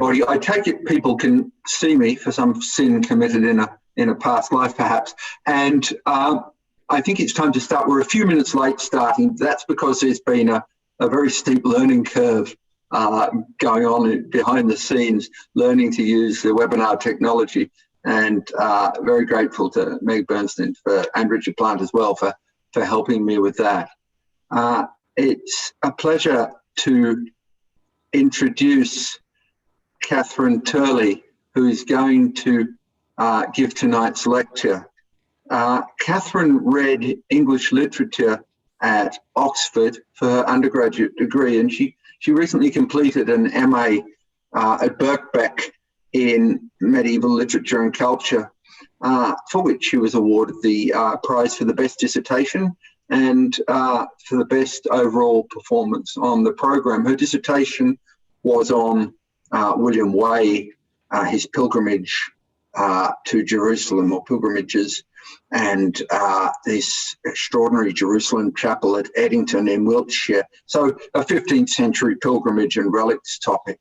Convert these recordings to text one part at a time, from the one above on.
everybody. I take it people can see me for some sin committed in a past life, perhaps. And I think it's time to start. We're a few minutes late starting. That's because there's been a very steep learning curve going on behind the scenes, learning to use the webinar technology. And very grateful to Meg Bernstein and Richard Plant as well for helping me with that. It's a pleasure to introduce Catherine Turley, who is going to give tonight's lecture. Catherine read English literature at Oxford for her undergraduate degree, and she recently completed an MA at Birkbeck in medieval literature and culture, for which she was awarded the prize for the best dissertation and for the best overall performance on the program. Her dissertation was on William Way, his pilgrimage to Jerusalem, or pilgrimages, and this extraordinary Jerusalem chapel at Eddington in Wiltshire. So a 15th century pilgrimage and relics topic.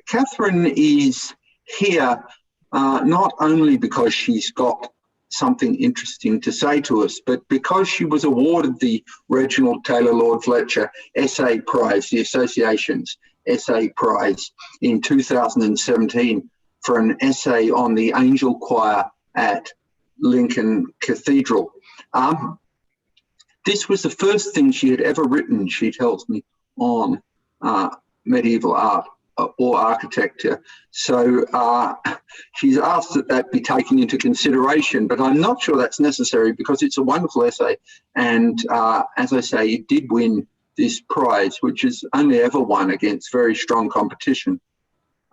Catherine is here not only because she's got something interesting to say to us, but because she was awarded the Reginald Taylor Lord Fletcher Essay Prize, the Association's Essay Prize, in 2017 for an essay on the angel choir at Lincoln Cathedral. This was the first thing she had ever written, she tells me, on medieval art or architecture. So she's asked that be taken into consideration, but I'm not sure that's necessary because it's a wonderful essay. And as I say, it did win this prize, which is only ever won against very strong competition.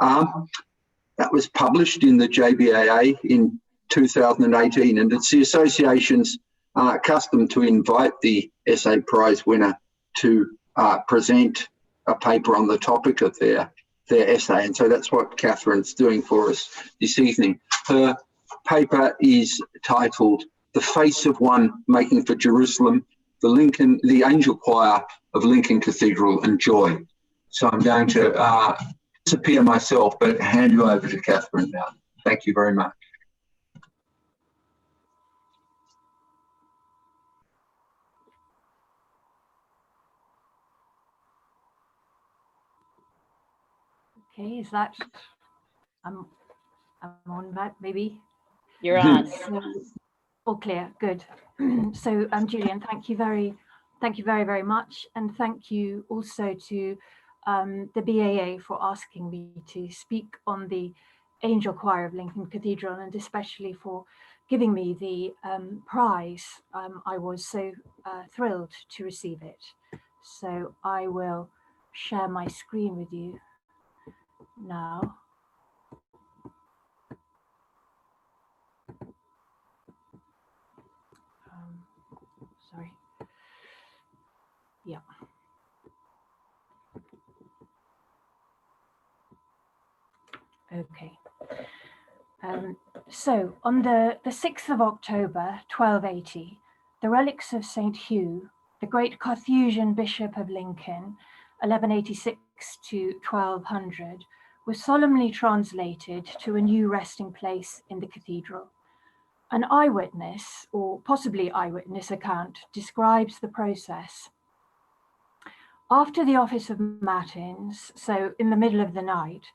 That was published in the JBAA in 2018, and it's the association's custom to invite the essay prize winner to present a paper on the topic of their essay, and so that's what Catherine's doing for us this evening. Her paper is titled "The Face of One Making for Jerusalem, the Angel Choir of Lincoln Cathedral and Joy." So I'm going to disappear myself, but hand you over to Catherine now. Thank you very much. Okay, is that, I'm on that, maybe? You're on. So, all clear, good. So Julian, thank you very, very much. And thank you also to the BAA for asking me to speak on the Angel Choir of Lincoln Cathedral, and especially for giving me the prize. I was so thrilled to receive it. So I will share my screen with you now. Sorry. Yeah. Okay. So on the 6th of October, 1280, the relics of St. Hugh, the great Carthusian Bishop of Lincoln, 1186 to 1200, was solemnly translated to a new resting place in the cathedral. An eyewitness, or possibly eyewitness account, describes the process. After the office of Matins, so in the middle of the night,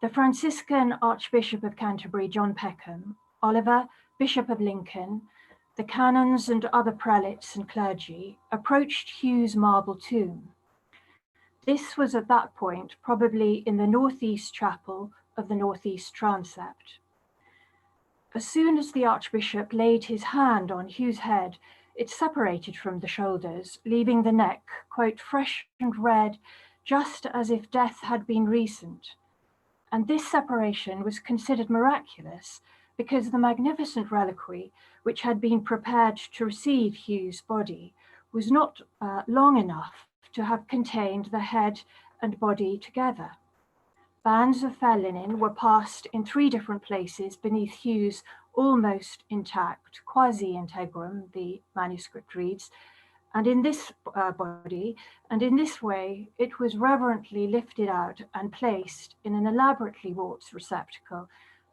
the Franciscan Archbishop of Canterbury, John Peckham, Oliver, Bishop of Lincoln, the canons and other prelates and clergy approached Hugh's marble tomb. This was at that point probably in the northeast chapel of the northeast transept. As soon as the Archbishop laid his hand on Hugh's head, it separated from the shoulders, leaving the neck, quote, fresh and red, just as if death had been recent. And this separation was considered miraculous because the magnificent reliquary, which had been prepared to receive Hugh's body, was not long enough to have contained the head and body together. Bands of fair linen were passed in 3 different places beneath Hugh's almost intact quasi-integrum, the manuscript reads, And in this body, and in this way, it was reverently lifted out and placed in an elaborately wrought receptacle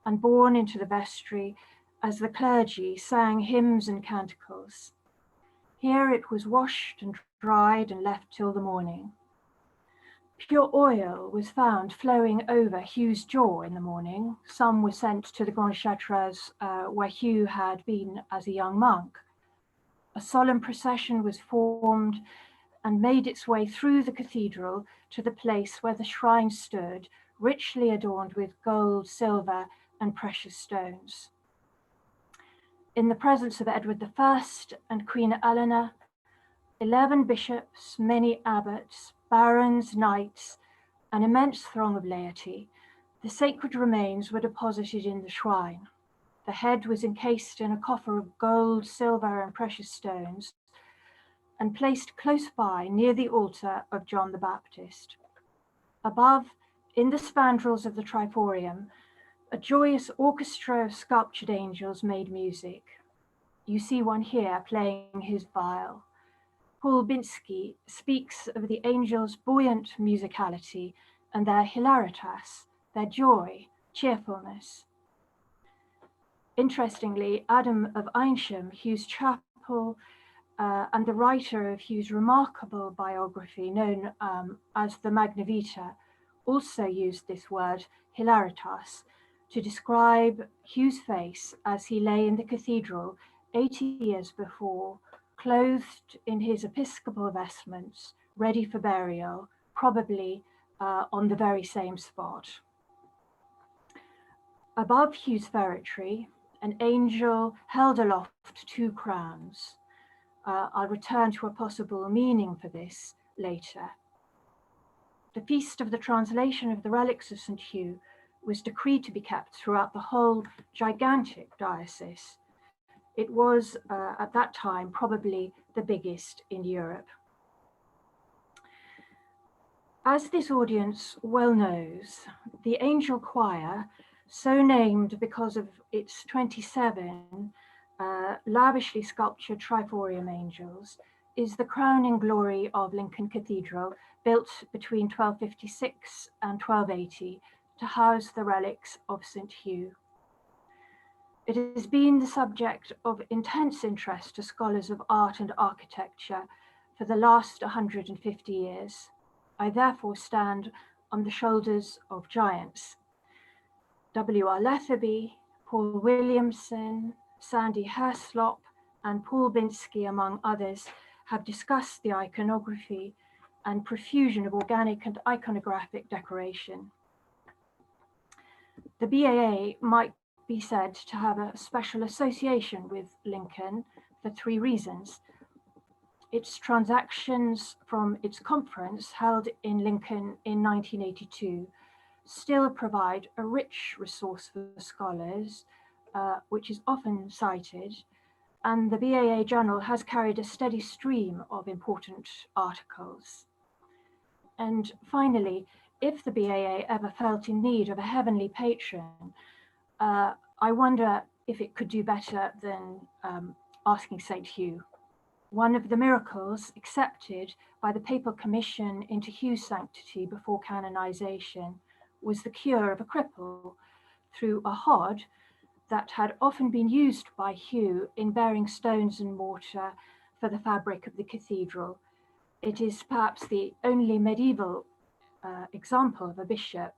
and borne into the vestry as the clergy sang hymns and canticles. Here it was washed and dried and left till the morning. Pure oil was found flowing over Hugh's jaw in the morning. Some were sent to the Grand Chartreuse, where Hugh had been as a young monk. A solemn procession was formed and made its way through the cathedral to the place where the shrine stood, richly adorned with gold, silver, and precious stones. In the presence of Edward I and Queen Eleanor, 11 bishops, many abbots, barons, knights, an immense throng of laity, the sacred remains were deposited in the shrine. The head was encased in a coffer of gold, silver, and precious stones, and placed close by near the altar of John the Baptist. Above, in the spandrels of the triforium, a joyous orchestra of sculptured angels made music. You see one here playing his viol. Paul Binsky speaks of the angels' buoyant musicality and their hilaritas, their joy, cheerfulness. Interestingly, Adam of Eynsham, Hugh's chapel, and the writer of Hugh's remarkable biography known as the Magna Vita, also used this word hilaritas to describe Hugh's face as he lay in the cathedral 80 years before, clothed in his episcopal vestments, ready for burial, probably on the very same spot. Above Hugh's feretory, an angel held aloft 2 crowns. I'll return to a possible meaning for this later. The feast of the translation of the relics of St. Hugh was decreed to be kept throughout the whole gigantic diocese. It was, at that time, probably the biggest in Europe. As this audience well knows, the angel choir, so named because of its 27 lavishly sculptured triforium angels, is the crowning glory of Lincoln Cathedral, built between 1256 and 1280 to house the relics of St. Hugh. It has been the subject of intense interest to scholars of art and architecture for the last 150 years. I therefore stand on the shoulders of giants. W.R. Letherby, Paul Williamson, Sandy Herslop, and Paul Binsky, among others, have discussed the iconography and profusion of organic and iconographic decoration. The BAA might be said to have a special association with Lincoln for 3 reasons. Its transactions from its conference held in Lincoln in 1982 still provide a rich resource for scholars, which is often cited, and the BAA Journal has carried a steady stream of important articles. And finally, if the BAA ever felt in need of a heavenly patron, I wonder if it could do better than asking St. Hugh. One of the miracles accepted by the Papal Commission into Hugh's sanctity before canonization was the cure of a cripple through a hod that had often been used by Hugh in bearing stones and mortar for the fabric of the cathedral. It is perhaps the only medieval example of a bishop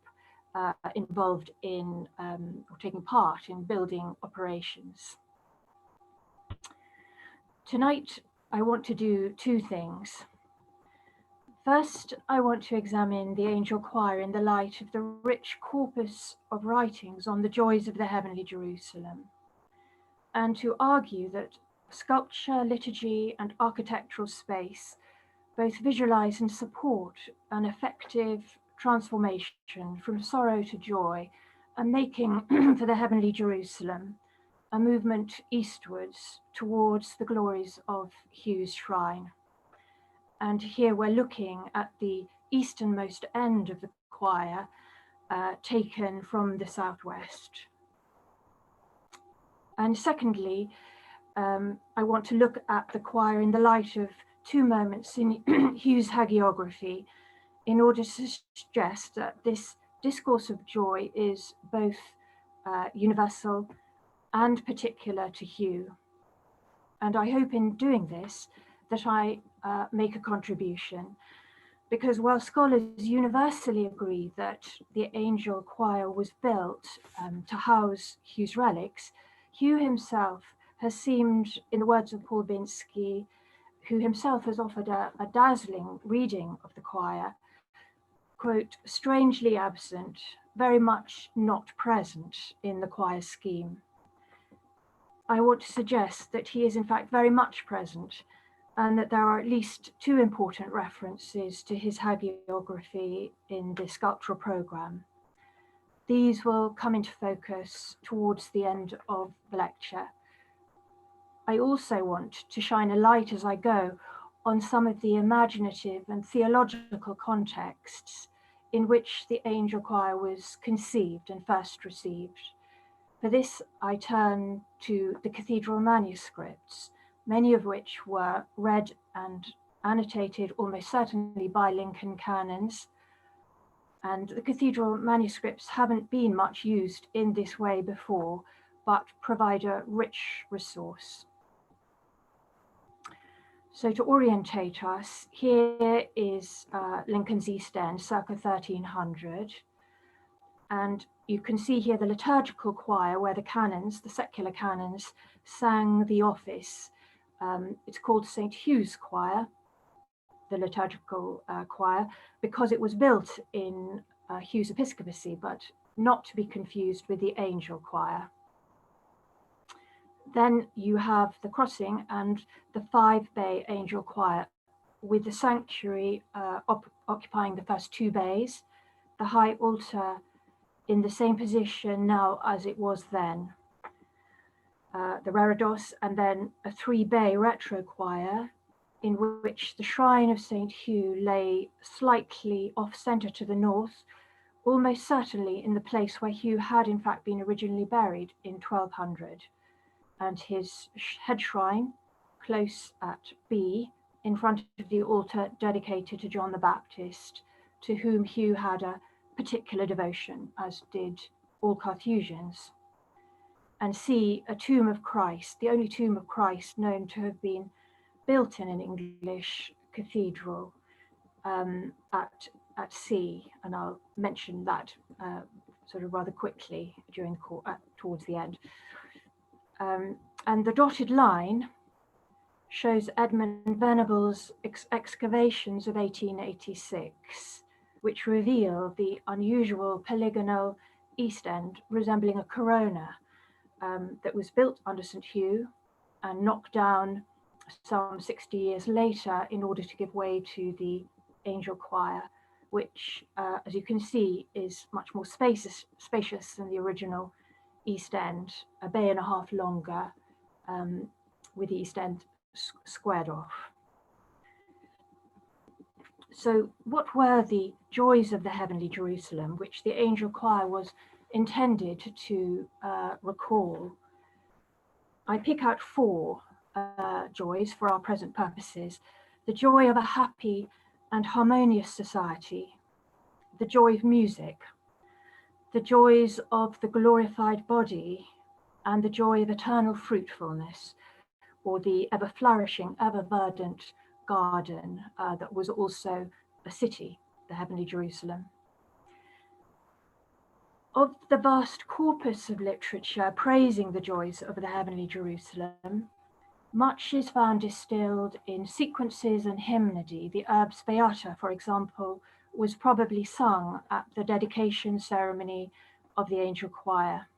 involved in or taking part in building operations. Tonight, I want to do 2 things. First, I want to examine the angel choir in the light of the rich corpus of writings on the joys of the heavenly Jerusalem, and to argue that sculpture, liturgy, and architectural space both visualize and support an effective transformation from sorrow to joy, and making for the heavenly Jerusalem a movement eastwards towards the glories of Hugh's shrine. And here we're looking at the easternmost end of the choir, taken from the southwest. And secondly, I want to look at the choir in the light of two moments in Hugh's hagiography in order to suggest that this discourse of joy is both universal and particular to Hugh. And I hope in doing this that I make a contribution, because while scholars universally agree that the angel choir was built to house Hugh's relics, Hugh himself has seemed, in the words of Paul Binsky, who himself has offered a dazzling reading of the choir, quote, strangely absent, very much not present in the choir scheme. I want to suggest that he is in fact very much present, and that there are at least two important references to his hagiography in the sculptural programme. These will come into focus towards the end of the lecture. I also want to shine a light as I go on some of the imaginative and theological contexts in which the angel choir was conceived and first received. For this, I turn to the Cathedral Manuscripts, many of which were read and annotated almost certainly by Lincoln canons. And the Cathedral Manuscripts haven't been much used in this way before, but provide a rich resource. So to orientate us, here is Lincoln's East End, circa 1300. And you can see here the liturgical choir where the canons, the secular canons, sang the office. It's called St. Hugh's Choir, the liturgical choir, because it was built in Hugh's episcopacy, but not to be confused with the angel choir. Then you have the crossing and the 5-bay angel choir, with the sanctuary occupying the first 2 bays, the high altar in the same position now as it was then. The reredos, and then a 3-bay retro choir in which the shrine of St. Hugh lay slightly off centre to the north, almost certainly in the place where Hugh had in fact been originally buried in 1200, and his head shrine close at B in front of the altar dedicated to John the Baptist, to whom Hugh had a particular devotion, as did all Carthusians. And C, a tomb of Christ, the only tomb of Christ known to have been built in an English cathedral at C, and I'll mention that sort of rather quickly during towards the end. And the dotted line shows Edmund Venable's excavations of 1886, which reveal the unusual polygonal east end resembling a corona that was built under St. Hugh and knocked down some 60 years later in order to give way to the angel choir, which, as you can see, is much more spacious than the original east end, a bay and a half longer, with the east end squared off. So what were the joys of the heavenly Jerusalem, which the angel choir was intended to recall? I pick out 4 joys for our present purposes: the joy of a happy and harmonious society, the joy of music, the joys of the glorified body, and the joy of eternal fruitfulness, or the ever flourishing, ever verdant garden that was also a city, the heavenly Jerusalem. Of the vast corpus of literature praising the joys of the heavenly Jerusalem, much is found distilled in sequences and hymnody. The Urbs Beata, for example, was probably sung at the dedication ceremony of the angel choir.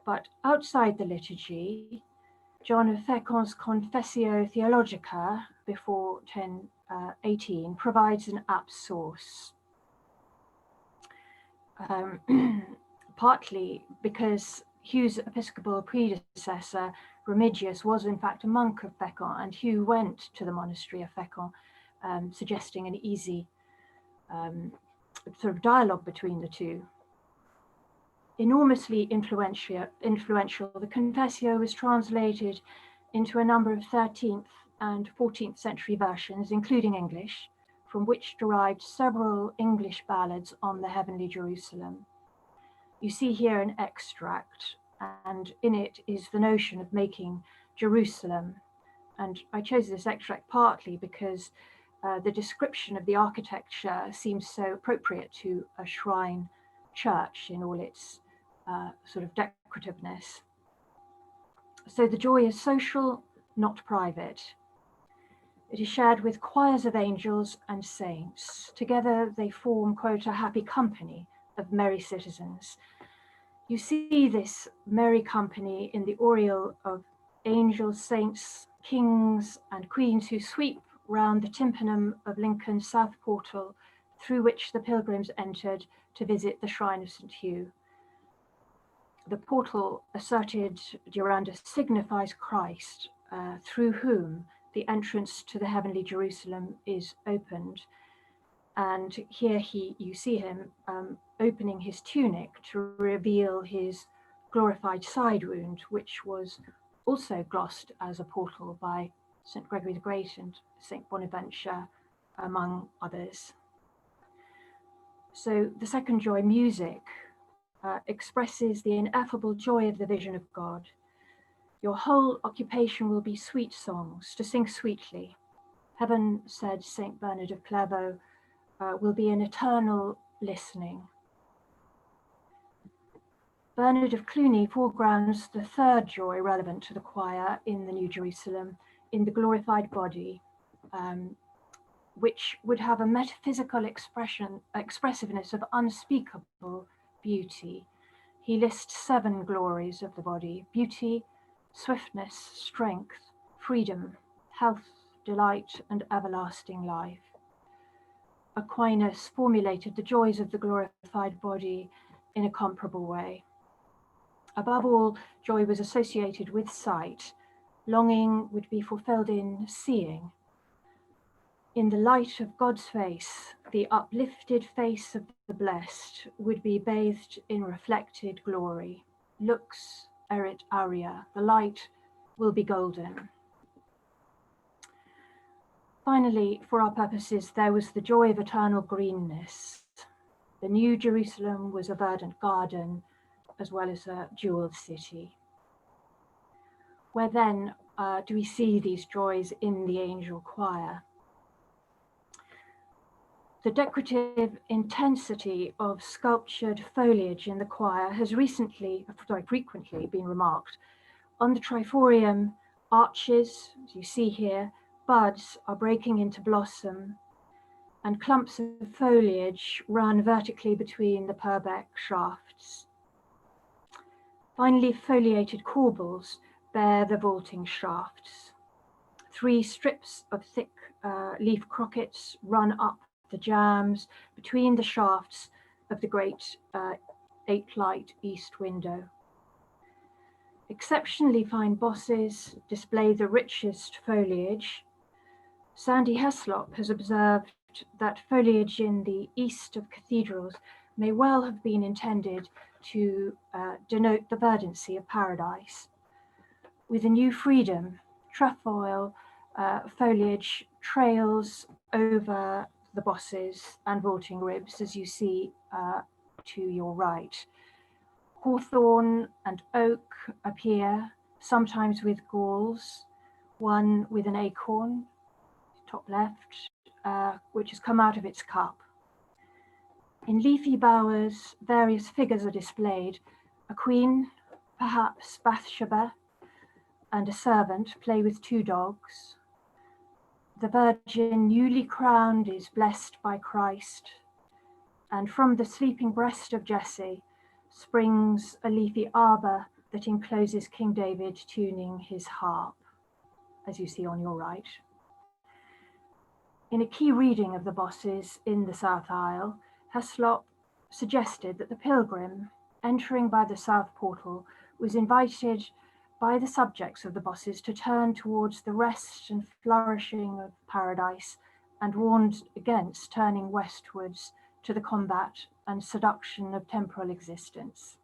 But outside the liturgy, John of Fecon's Confessio Theologica, before 1018, provides an apt source. Partly because Hugh's episcopal predecessor, Remigius, was in fact a monk of Fecon, and Hugh went to the monastery of Fecon, suggesting an easy sort of dialogue between the two. Enormously influential, the Confessio was translated into a number of 13th and 14th century versions, including English, from which derived several English ballads on the heavenly Jerusalem. You see here an extract, and in it is the notion of making Jerusalem. And I chose this extract partly because the description of the architecture seems so appropriate to a shrine church in all its sort of decorativeness. So the joy is social, not private. It is shared with choirs of angels and saints. Together they form, quote, a happy company of merry citizens. You see this merry company in the aureole of angels, saints, kings and queens who sweep round the tympanum of Lincoln's south portal, through which the pilgrims entered to visit the shrine of St. Hugh. The portal, asserted Duranda, signifies Christ, through whom the entrance to the heavenly Jerusalem is opened. And here you see him opening his tunic to reveal his glorified side wound, which was also glossed as a portal by St. Gregory the Great and St. Bonaventure, among others. So the second joy, music, expresses the ineffable joy of the vision of God. Your whole occupation will be sweet songs, to sing sweetly. Heaven, said St. Bernard of Clairvaux, will be an eternal listening. Bernard of Cluny foregrounds the third joy relevant to the choir in the New Jerusalem, in the glorified body, which would have a metaphysical expressiveness of unspeakable beauty. He lists 7 glories of the body: beauty, swiftness, strength, freedom, health, delight, and everlasting life. Aquinas formulated the joys of the glorified body in a comparable way. Above all, joy was associated with sight. Longing would be fulfilled in seeing. In the light of God's face, the uplifted face of the blessed would be bathed in reflected glory. Lux erit aurea, the light will be golden. Finally, for our purposes, there was the joy of eternal greenness. The New Jerusalem was a verdant garden, as well as a jeweled city. Where then do we see these joys in the angel choir? The decorative intensity of sculptured foliage in the choir has frequently been remarked. On the triforium, arches, as you see here, buds are breaking into blossom, and clumps of foliage run vertically between the purbeck shafts. Finely foliated corbels bear the vaulting shafts. 3 strips of thick leaf crockets run up the jambs between the shafts of the great 8-light east window. Exceptionally fine bosses display the richest foliage. Sandy Heslop has observed that foliage in the east of cathedrals may well have been intended to denote the verdancy of paradise. With a new freedom, trefoil foliage trails over the bosses and vaulting ribs, as you see to your right. Hawthorn and oak appear, sometimes with galls, one with an acorn, top left, which has come out of its cup. In leafy bowers, various figures are displayed. A queen, perhaps Bathsheba, and a servant play with 2 dogs. The Virgin, newly crowned, is blessed by Christ, and from the sleeping breast of Jesse springs a leafy arbor that encloses King David tuning his harp, as you see on your right. In a key reading of the bosses in the South Aisle, Heslop suggested that the pilgrim, entering by the south portal, was invited by the subjects of the bosses to turn towards the rest and flourishing of paradise, and warned against turning westwards to the combat and seduction of temporal existence.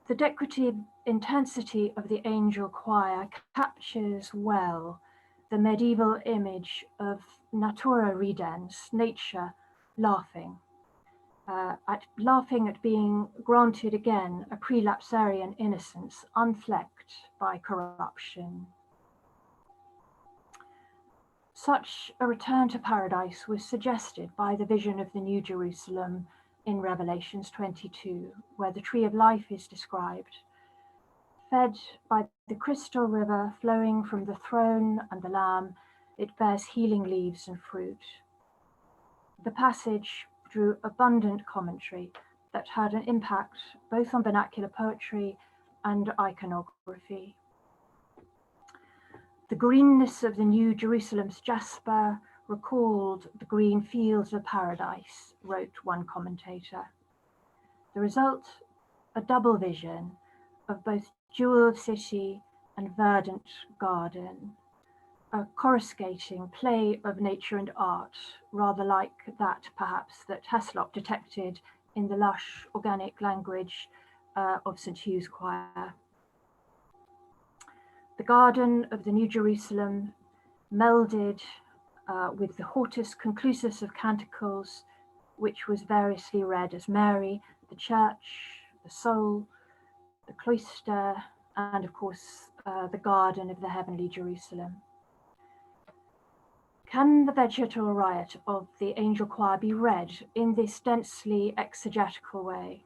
The decorative intensity of the angel choir captures well the medieval image of natura ridens, nature laughing, at being granted again a prelapsarian innocence unflecked by corruption. Such a return to paradise was suggested by the vision of the New Jerusalem in Revelations 22, where the tree of life is described, fed by the crystal river flowing from the throne and the Lamb. It bears healing leaves and fruit. The passage drew abundant commentary that had an impact both on vernacular poetry and iconography. The greenness of the New Jerusalem's jasper recalled the green fields of paradise, wrote one commentator. The result, a double vision of both jeweled city and verdant garden, a coruscating play of nature and art, rather like that perhaps that Heslop detected in the lush organic language of St. Hugh's choir. The garden of the New Jerusalem melded with the hortus conclusus of canticles, which was variously read as Mary, the church, the soul, the cloister, and of course the garden of the heavenly Jerusalem. Can the vegetal riot of the angel choir be read in this densely exegetical way?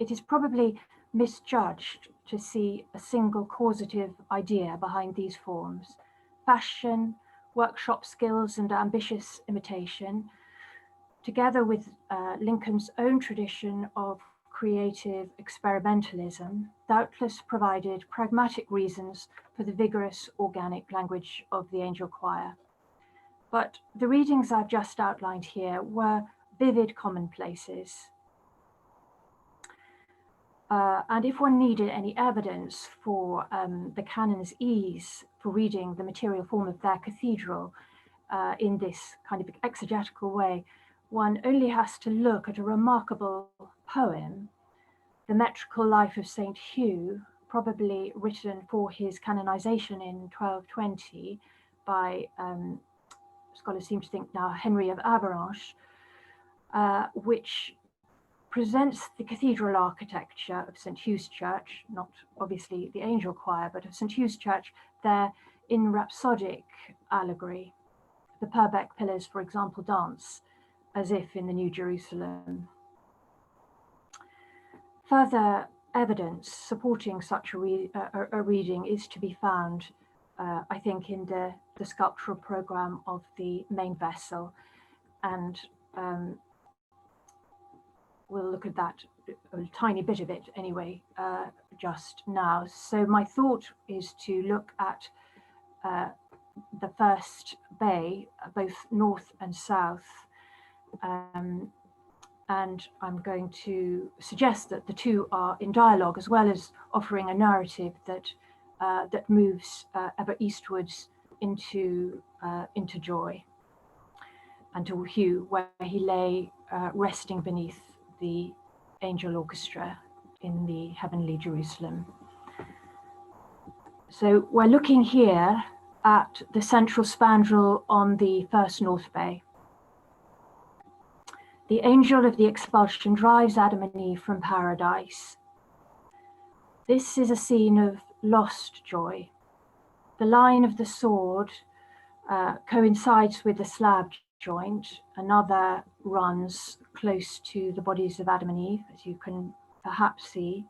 It is probably misjudged to see a single causative idea behind these forms. Fashion, workshop skills, and ambitious imitation, together with Lincoln's own tradition of creative experimentalism, doubtless provided pragmatic reasons for the vigorous organic language of the angel choir. But the readings I've just outlined here were vivid commonplaces. And if one needed any evidence for the canon's ease for reading the material form of their cathedral in this kind of exegetical way, one only has to look at a remarkable poem, The Metrical Life of St. Hugh, probably written for his canonization in 1220 by, scholars seem to think now, Henry of Avranches, which presents the cathedral architecture of St. Hugh's Church, not obviously the angel choir, but of St. Hugh's Church there in rhapsodic allegory. The Purbeck pillars, for example, dance as if in the New Jerusalem. Further evidence supporting such a reading is to be found, I think, in the sculptural program of the main vessel, and we'll look at that, a tiny bit of it anyway, just now. So my thought is to look at the first bay, both north and south, and I'm going to suggest that the two are in dialogue, as well as offering a narrative that that moves ever eastwards into joy, and to Hugh, where he lay resting beneath the angel orchestra in the heavenly Jerusalem. So we're looking here at the central spandrel on the first north bay. The angel of the expulsion drives Adam and Eve from paradise. This is a scene of lost joy. The line of the sword coincides with the slab joint. Another runs close to the bodies of Adam and Eve, as you can perhaps see.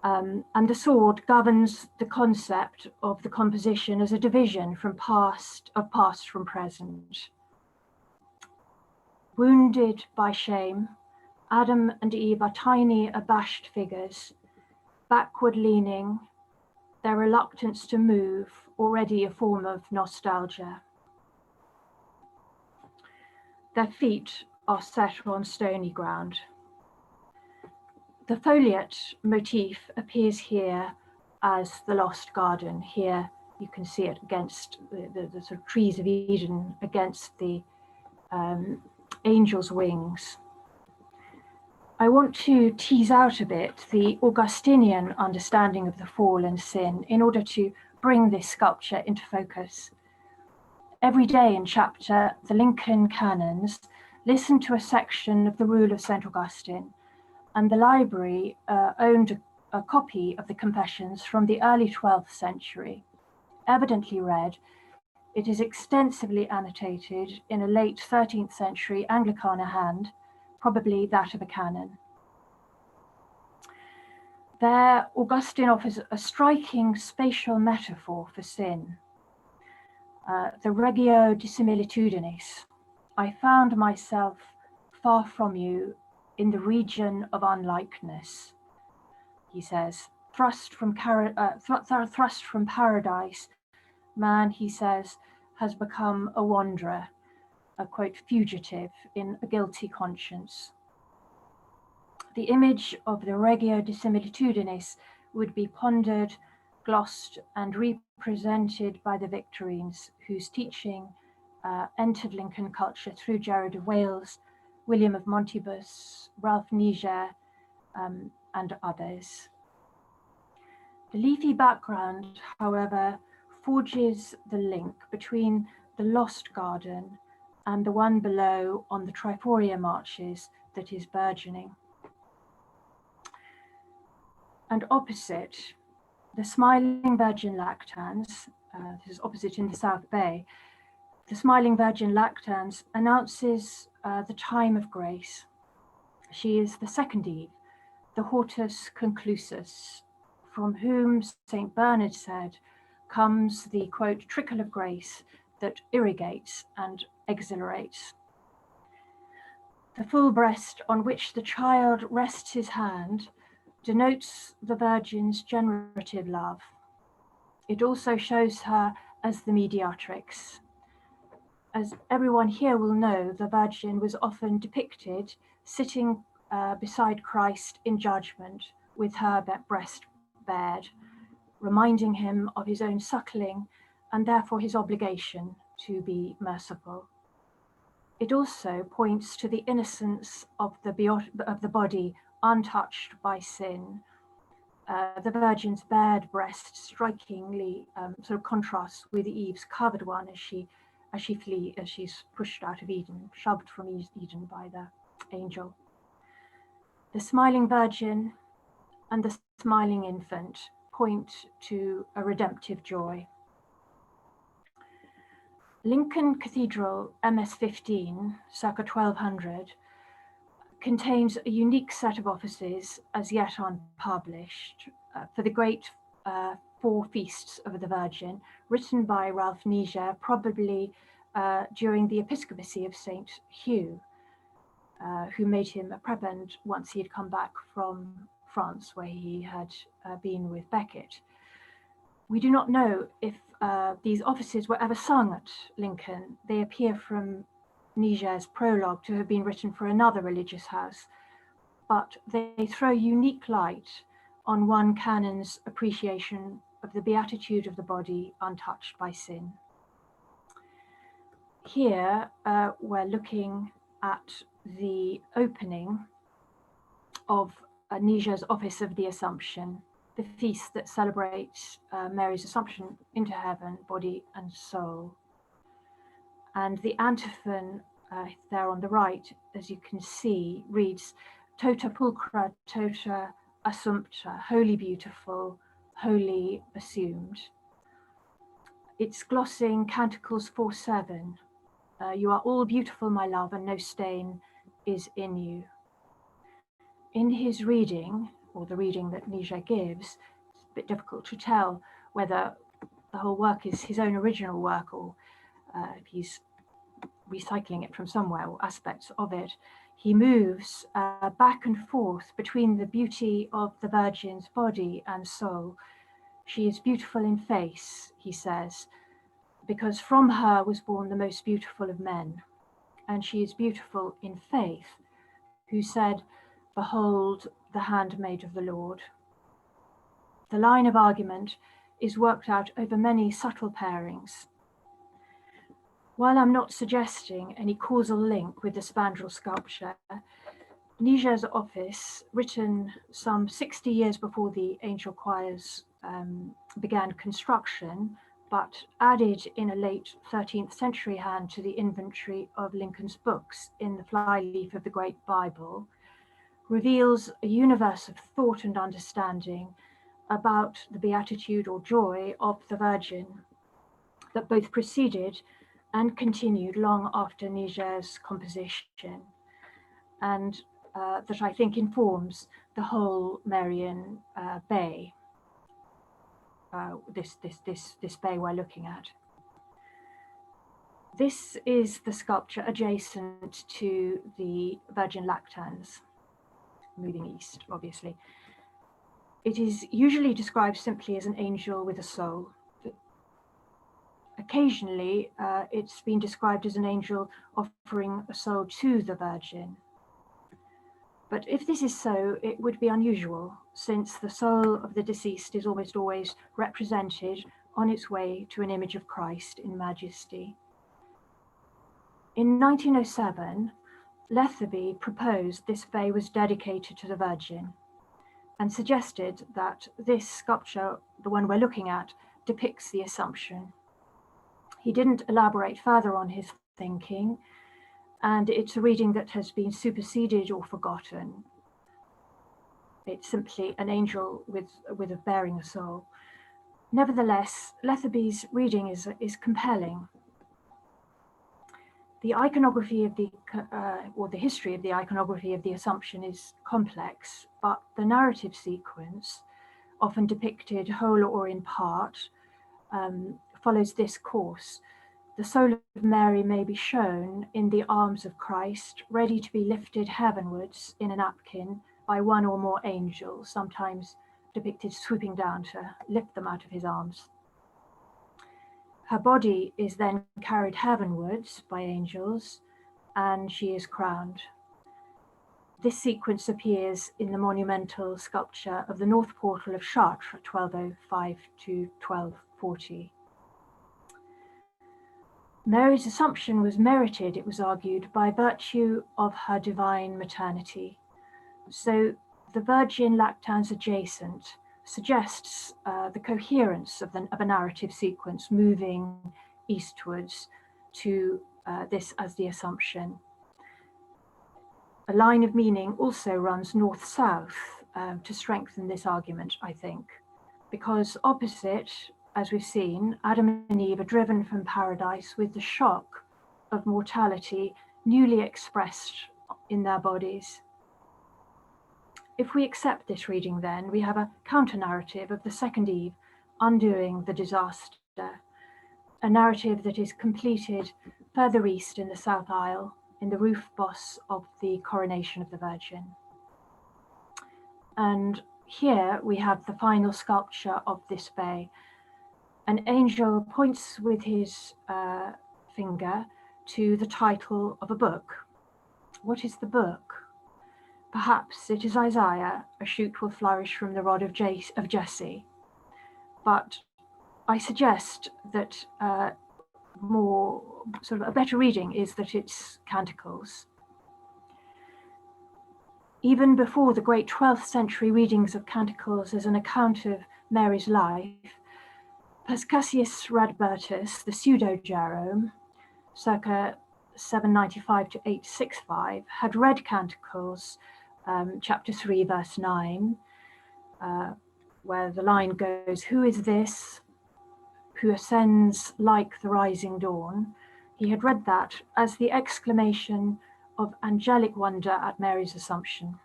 And the sword governs the concept of the composition as a division from past from present. Wounded by shame, Adam and Eve are tiny, abashed figures, backward leaning, their reluctance to move, already a form of nostalgia. Their feet are set on stony ground. The foliate motif appears here as the lost garden. Here you can see it against the sort of trees of Eden, against the angel's wings. I want to tease out a bit the Augustinian understanding of the fall and sin in order to bring this sculpture into focus. Every day in chapter, the Lincoln canons listened to a section of the Rule of St. Augustine, and the library owned a copy of the Confessions from the early 12th century. Evidently read, it is extensively annotated in a late 13th century Anglicana hand, probably that of a canon. There, Augustine offers a striking spatial metaphor for sin. The regio dissimilitudinis. I found myself far from you in the region of unlikeness, he says. Thrust from paradise, man, he says, has become a wanderer, a quote, fugitive in a guilty conscience. The image of the regio dissimilitudinis would be pondered, glossed, and represented by the Victorines, whose teaching entered Lincoln culture through Gerard of Wales, William of Montibus, Ralph Niger, and others. The leafy background, however, forges the link between the lost garden and the one below on the Triforia marches that is burgeoning. And opposite, the smiling Virgin lactans, this is opposite in the South Bay, the smiling Virgin lactans announces the time of grace. She is the second Eve, the hortus conclusus, from whom St. Bernard said, comes the, quote, trickle of grace that irrigates and exhilarates. The full breast on which the child rests his hand denotes the Virgin's generative love. It also shows her as the mediatrix. As everyone here will know, the Virgin was often depicted sitting beside Christ in judgment with her breast bared, reminding him of his own suckling and therefore his obligation to be merciful. It also points to the innocence of the body untouched by sin. The Virgin's bared breast strikingly sort of contrasts with Eve's covered one as she's pushed out of Eden, shoved from Eden by the angel. The smiling Virgin and the smiling infant point to a redemptive joy. Lincoln Cathedral MS-15, circa 1200, contains a unique set of offices, as yet unpublished, for the great 4 feasts of the Virgin, written by Ralph Niger, probably during the episcopacy of St. Hugh, who made him a prebend once he had come back from France, where he had been with Becket. We do not know if these offices were ever sung at Lincoln. They appear from Niger's prologue to have been written for another religious house, but they throw unique light on one canon's appreciation of the beatitude of the body untouched by sin. Here we're looking at the opening of Niger's Office of the Assumption, the feast that celebrates Mary's Assumption into heaven, body and soul. And the antiphon there on the right, as you can see, reads, Tota pulchra, tota assumpta, wholly beautiful, wholly assumed. It's glossing Canticles 4:7. You are all beautiful, my love, and no stain is in you. In his reading, or the reading that Niger gives, it's a bit difficult to tell whether the whole work is his own original work or if he's recycling it from somewhere, or aspects of it. He moves back and forth between the beauty of the Virgin's body and soul. She is beautiful in face, he says, because from her was born the most beautiful of men. And she is beautiful in faith, who said, behold the handmaid of the Lord. The line of argument is worked out over many subtle pairings. While I'm not suggesting any causal link with the spandrel sculpture, Ninja's office, written some 60 years before the angel choirs began construction, but added in a late 13th century hand to the inventory of Lincoln's books in the flyleaf of the Great Bible, reveals a universe of thought and understanding about the beatitude or joy of the Virgin that both preceded and continued long after Ninja's composition, and that I think informs the whole Marian bay, this bay we're looking at. This is the sculpture adjacent to the Virgin Lactans, moving east, obviously. It is usually described simply as an angel with a soul. Occasionally, it's been described as an angel offering a soul to the Virgin. But if this is so, it would be unusual, since the soul of the deceased is almost always represented on its way to an image of Christ in majesty. In 1907, Lethaby proposed this bay was dedicated to the Virgin and suggested that this sculpture, the one we're looking at, depicts the Assumption. He didn't elaborate further on his thinking, and it's a reading that has been superseded or forgotten. It's simply an angel with a bearing a soul. Nevertheless, Lethaby's reading is compelling. The iconography of the history of the iconography of the Assumption is complex, but the narrative sequence, often depicted whole or in part, follows this course. The soul of Mary may be shown in the arms of Christ, ready to be lifted heavenwards in a napkin by one or more angels, sometimes depicted swooping down to lift them out of his arms. Her body is then carried heavenwards by angels, and she is crowned. This sequence appears in the monumental sculpture of the North Portal of Chartres, 1205 to 1240. Mary's Assumption was merited, it was argued, by virtue of her divine maternity. So the Virgin Lactans adjacent suggests the coherence of a narrative sequence moving eastwards to this as the Assumption. A line of meaning also runs north-south to strengthen this argument, I think, because opposite, as we've seen, Adam and Eve are driven from paradise with the shock of mortality newly expressed in their bodies. If we accept this reading, then we have a counter-narrative of the second Eve undoing the disaster, a narrative that is completed further east in the South Aisle, in the roof boss of the coronation of the Virgin. And here we have the final sculpture of this bay. An angel points with his finger to the title of a book. What is the book? Perhaps it is Isaiah, a shoot will flourish from the rod of Jesse. But I suggest that more sort of a better reading is that it's Canticles. Even before the great 12th century readings of Canticles as an account of Mary's life, Pascasius Radbertus, the pseudo-Jerome, circa 795 to 865, had read Canticles, chapter 3, verse 9, where the line goes, "Who is this who ascends like the rising dawn?" He had read that as the exclamation of angelic wonder at Mary's Assumption.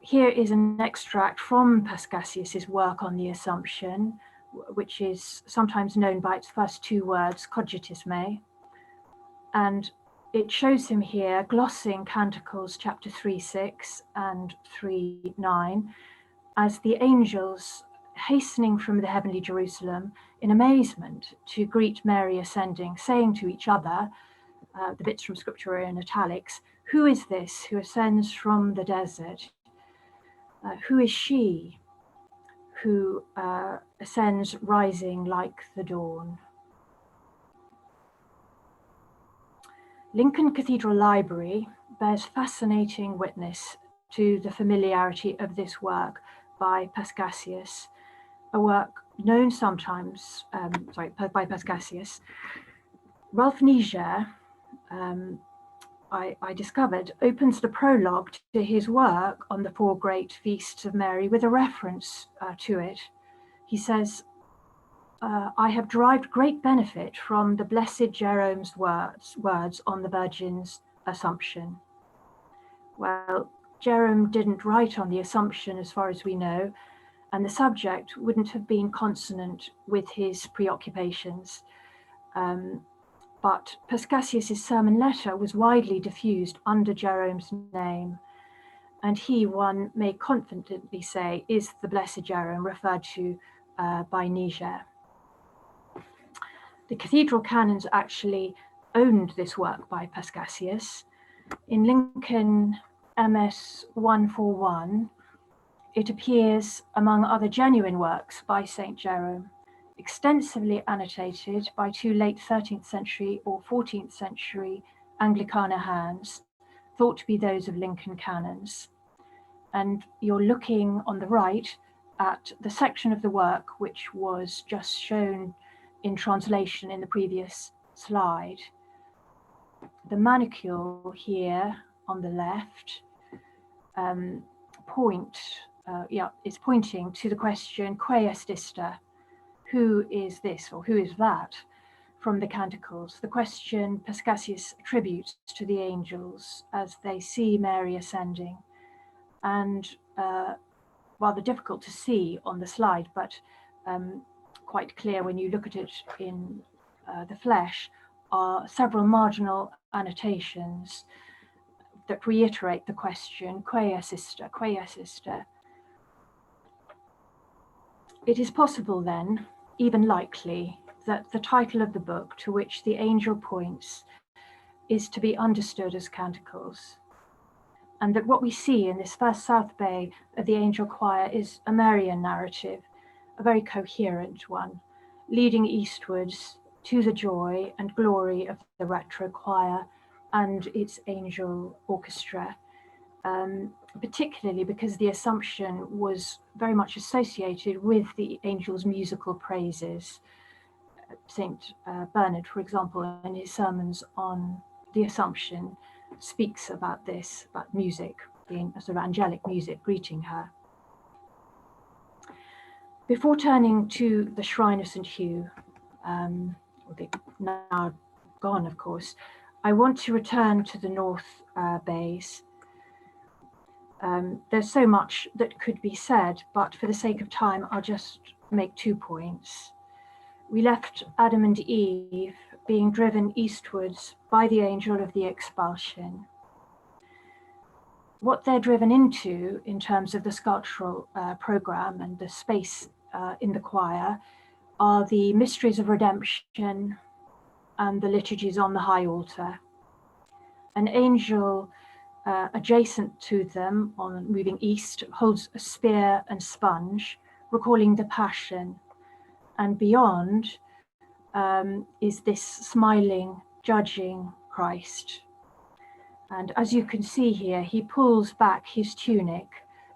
Here is an extract from Pascasius's work on the Assumption, which is sometimes known by its first two words, cogitus me, and it shows him here glossing Canticles chapter 3:6 and 3:9 as the angels hastening from the heavenly Jerusalem in amazement to greet Mary ascending, saying to each other, the bits from scripture are in italics, "Who is this who ascends from the desert? Who is she who ascends rising like the dawn?" Lincoln Cathedral Library bears fascinating witness to the familiarity of this work by Pascasius, a work known sometimes, by Pascasius. Ralph Niger, I discovered, opens the prologue to his work on the four great feasts of Mary with a reference to it. He says, I have derived great benefit from the Blessed Jerome's words on the Virgin's Assumption. Well, Jerome didn't write on the Assumption as far as we know, and the subject wouldn't have been consonant with his preoccupations. But Pascasius' sermon letter was widely diffused under Jerome's name, and he, one may confidently say, is the Blessed Jerome referred to by Niger. The cathedral canons actually owned this work by Pascasius. In Lincoln MS 141, it appears among other genuine works by St. Jerome, extensively annotated by two late 13th century or 14th century Anglicana hands, thought to be those of Lincoln canons. And you're looking on the right at the section of the work which was just shown in translation in the previous slide. The manicule here on the left is pointing to the question, quae est ista? Who is this or who is that? From the Canticles, the question Pascasius attributes to the angels as they see Mary ascending, and rather difficult to see on the slide, but quite clear when you look at it in the flesh, are several marginal annotations that reiterate the question, quae assista, quae assista. It is possible then, even likely, that the title of the book to which the angel points is to be understood as Canticles, and that what we see in this first South Bay of the angel choir is a Marian narrative, a very coherent one, leading eastwards to the joy and glory of the retro choir and its angel orchestra, particularly because the Assumption was very much associated with the angel's musical praises. Saint Bernard, for example, in his sermons on the Assumption, speaks about this, about music, being a sort of angelic music greeting her. Before turning to the Shrine of St. Hugh, now gone, of course, I want to return to the North Bays. There's so much that could be said, but for the sake of time, I'll just make 2 points. We left Adam and Eve being driven eastwards by the angel of the expulsion. What they're driven into in terms of the sculptural program and the space in the choir are the mysteries of redemption and the liturgies on the high altar. An angel adjacent to them, on moving east, holds a spear and sponge, recalling the Passion, and beyond is this smiling, judging Christ. And as you can see here, he pulls back his tunic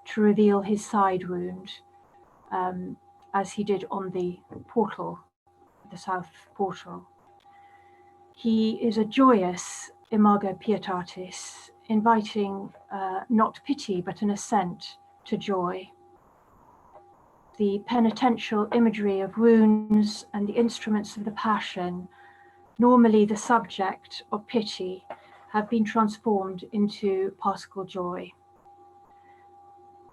to reveal his side wound, as he did on the portal, the south portal. He is a joyous imago pietatis, inviting not pity, but an assent to joy. The penitential imagery of wounds and the instruments of the Passion, normally the subject of pity, have been transformed into Paschal joy.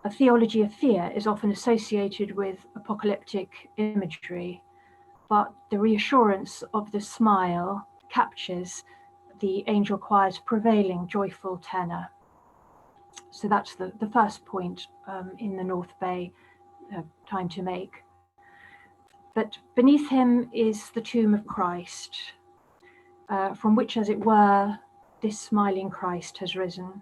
A theology of fear is often associated with apocalyptic imagery, but the reassurance of the smile captures the angel choir's prevailing joyful tenor. So that's the first point in the North Bay, time to make. But beneath him is the tomb of Christ, from which, as it were, this smiling Christ has risen.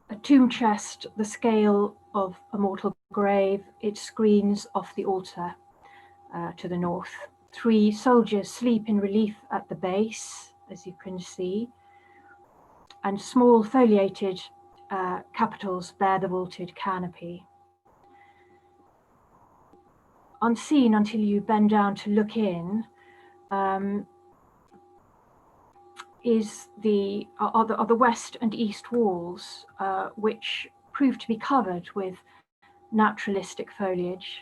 A tomb chest, the scale of a mortal grave, it screens off the altar to the north. 3 soldiers sleep in relief at the base, as you can see, and small foliated capitals bear the vaulted canopy. Unseen until you bend down to look in, are the west and east walls, which prove to be covered with naturalistic foliage.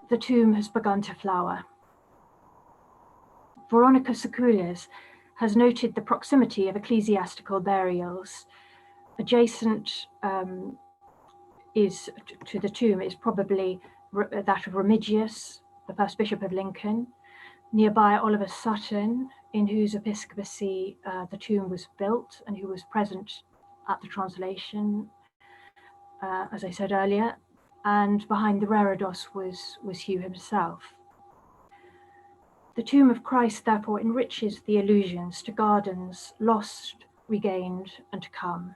The tomb has begun to flower. Veronica Secoulias has noted the proximity of ecclesiastical burials. Adjacent to the tomb is probably that of Remigius, the first Bishop of Lincoln. Nearby, Oliver Sutton, in whose episcopacy the tomb was built and who was present at the translation, as I said earlier. And behind the reredos was Hugh himself. The tomb of Christ therefore enriches the allusions to gardens lost, regained, and to come.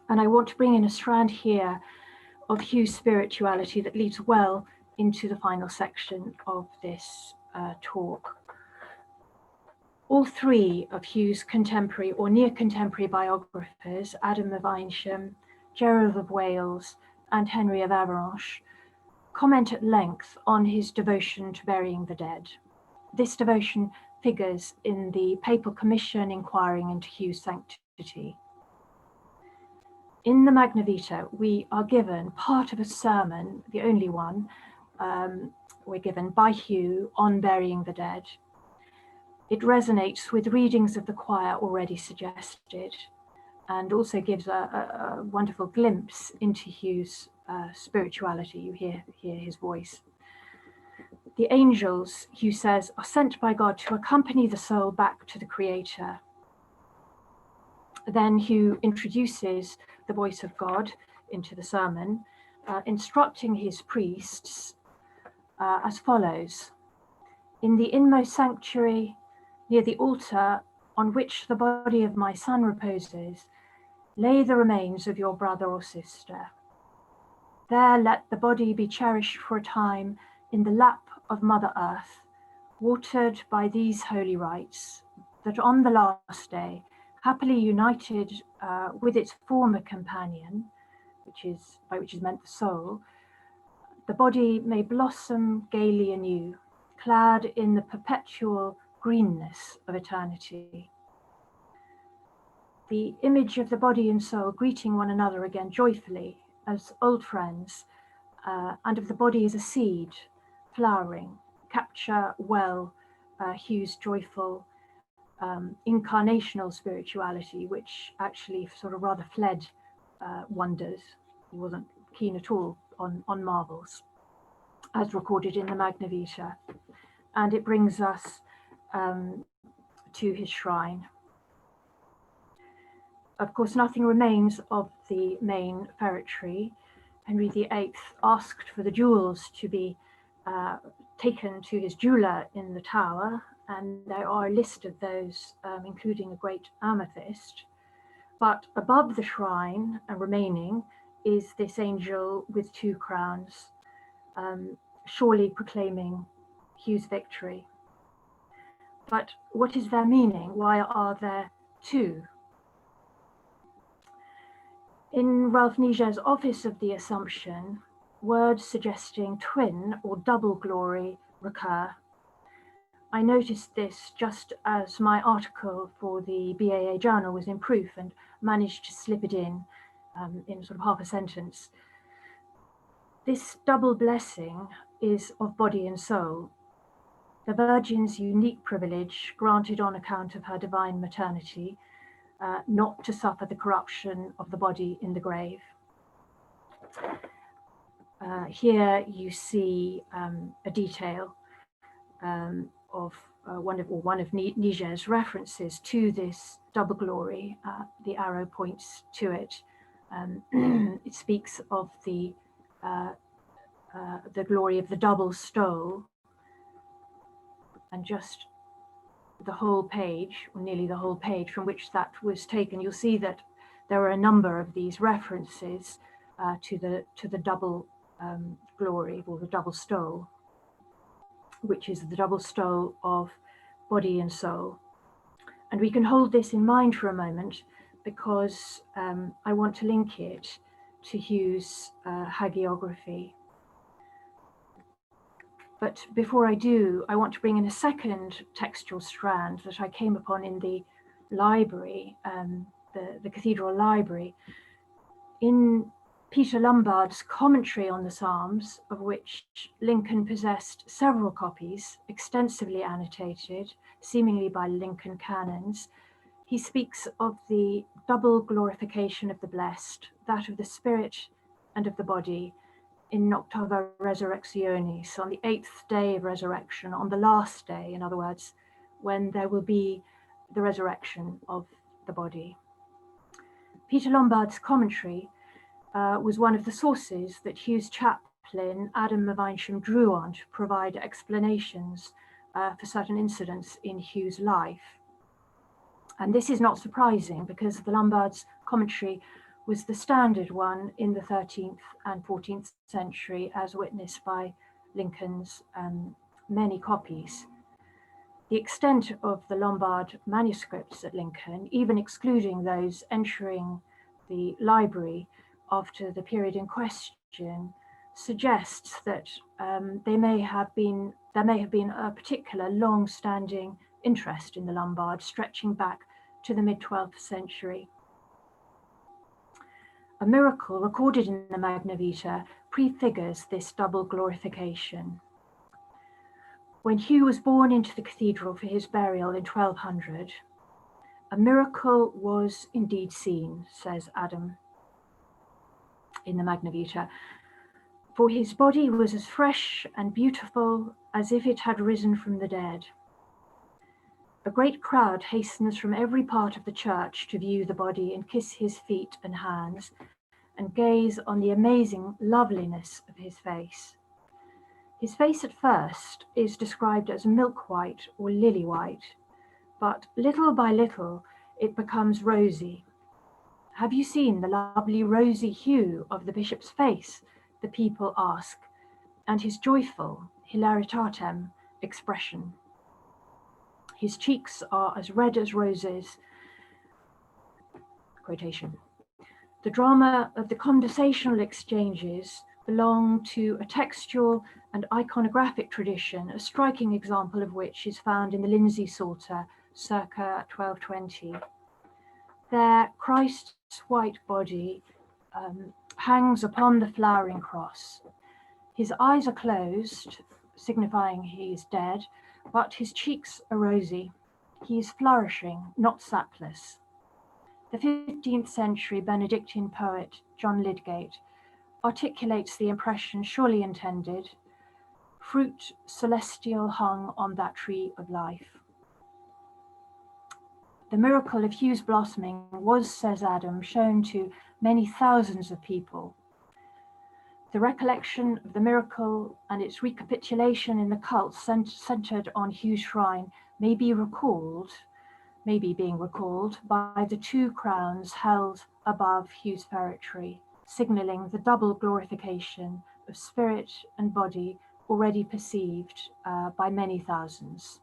And I want to bring in a strand here of Hugh's spirituality that leads well into the final section of this talk. All 3 of Hugh's contemporary or near contemporary biographers, Adam of Eynsham, Gerald of Wales, and Henry of Avranches, comment at length on his devotion to burying the dead. This devotion figures in the papal commission inquiring into Hugh's sanctity. In the Magna Vita, we are given part of a sermon, the only one we're given by Hugh on burying the dead. It resonates with readings of the choir already suggested, and also gives a wonderful glimpse into Hugh's spirituality. You hear his voice. The angels, Hugh says, are sent by God to accompany the soul back to the Creator. Then Hugh introduces the voice of God into the sermon, instructing his priests as follows. In the inmost sanctuary, near the altar on which the body of my son reposes, lay the remains of your brother or sister. There let the body be cherished for a time in the lap of Mother Earth, watered by these holy rites, that on the last day, happily united with its former companion, by which is meant the soul, the body may blossom gaily anew, clad in the perpetual greenness of eternity. The image of the body and soul greeting one another again joyfully as old friends, and of the body as a seed, flowering, capture well Hugh's joyful incarnational spirituality, which actually sort of rather fled wonders. He wasn't keen at all on marvels, as recorded in the Magna Vita. And it brings us to his shrine. Of course, nothing remains of the main ferretry. Henry VIII asked for the jewels to be taken to his jeweler in the Tower, and there are a list of those, including a great amethyst. But above the shrine and remaining is this angel with 2 crowns, surely proclaiming Hugh's victory. But what is their meaning? Why are there 2? In Ralph Niger's Office of the Assumption, words suggesting twin or double glory recur. I noticed this just as my article for the BAA journal was in proof and managed to slip it in sort of half a sentence. This double blessing is of body and soul, the Virgin's unique privilege granted on account of her divine maternity, not to suffer the corruption of the body in the grave. Here you see a detail of one of Niger's references to this double glory. The arrow points to it. It speaks of the glory of the double stole, and just the whole page, or nearly the whole page from which that was taken, you'll see that there are a number of these references to the double glory, or the double stole. which is the double stole of body and soul. And we can hold this in mind for a moment because I want to link it to Hugh's hagiography. But before I do, I want to bring in a second textual strand that I came upon in the library, the Cathedral Library, in Peter Lombard's commentary on the Psalms, of which Lincoln possessed several copies, extensively annotated, seemingly by Lincoln canons. He speaks of the double glorification of the blessed, that of the spirit and of the body, in Noctava Resurrectionis, on the 8th day of resurrection, on the last day, in other words, when there will be the resurrection of the body. Peter Lombard's commentary was one of the sources that Hugh's chaplain, Adam of Eynsham, drew on to provide explanations for certain incidents in Hugh's life. And this is not surprising because the Lombard's commentary was the standard one in the 13th and 14th century, as witnessed by Lincoln's many copies. The extent of the Lombard manuscripts at Lincoln, even excluding those entering the library after the period in question, suggests that there may have been a particular long-standing interest in the Lombard stretching back to the mid-12th century. A miracle recorded in the Magna Vita prefigures this double glorification. When Hugh was born into the cathedral for his burial in 1200, a miracle was indeed seen, says Adam in the Magna Vita, for his body was as fresh and beautiful as if it had risen from the dead. A great crowd hastens from every part of the church to view the body and kiss his feet and hands and gaze on the amazing loveliness of his face. His face at first is described as milk white or lily white, but little by little it becomes rosy. Have you seen the lovely rosy hue of the bishop's face? The people ask, and his joyful, hilaritatem expression. His cheeks are as red as roses. Quotation. The drama of the conversational exchanges belong to a textual and iconographic tradition, a striking example of which is found in the Lindsay Psalter, circa 1220. There, Christ's white body hangs upon the flowering cross. His eyes are closed, signifying he is dead, but his cheeks are rosy. He is flourishing, not sapless. The 15th century Benedictine poet John Lydgate articulates the impression surely intended, fruit celestial hung on that tree of life. The miracle of Hugh's blossoming was, says Adam, shown to many thousands of people. The recollection of the miracle and its recapitulation in the cult centered on Hugh's shrine may be being recalled by the two crowns held above Hugh's ferretry, signaling the double glorification of spirit and body already perceived by many thousands.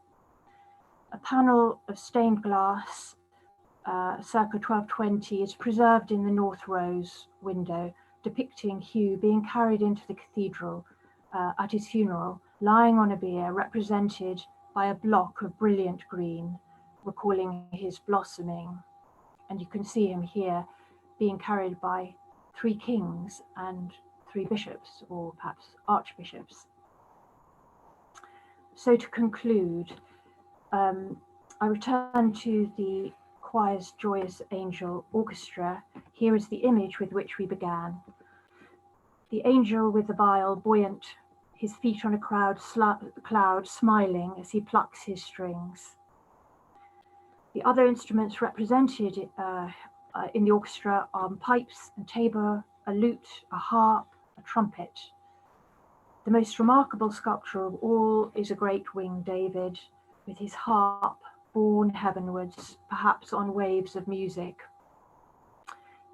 A panel of stained glass, circa 1220, is preserved in the North Rose window, depicting Hugh being carried into the cathedral at his funeral, lying on a bier represented by a block of brilliant green, recalling his blossoming. And you can see him here being carried by 3 kings and 3 bishops, or perhaps archbishops. So to conclude, I return to the choir's Joyous Angel Orchestra. Here is the image with which we began. The angel with the viol, buoyant, his feet on a cloud, smiling as he plucks his strings. The other instruments represented in the orchestra are pipes and tabor, a lute, a harp, a trumpet. The most remarkable sculpture of all is a great winged David, with his harp borne heavenwards, perhaps on waves of music.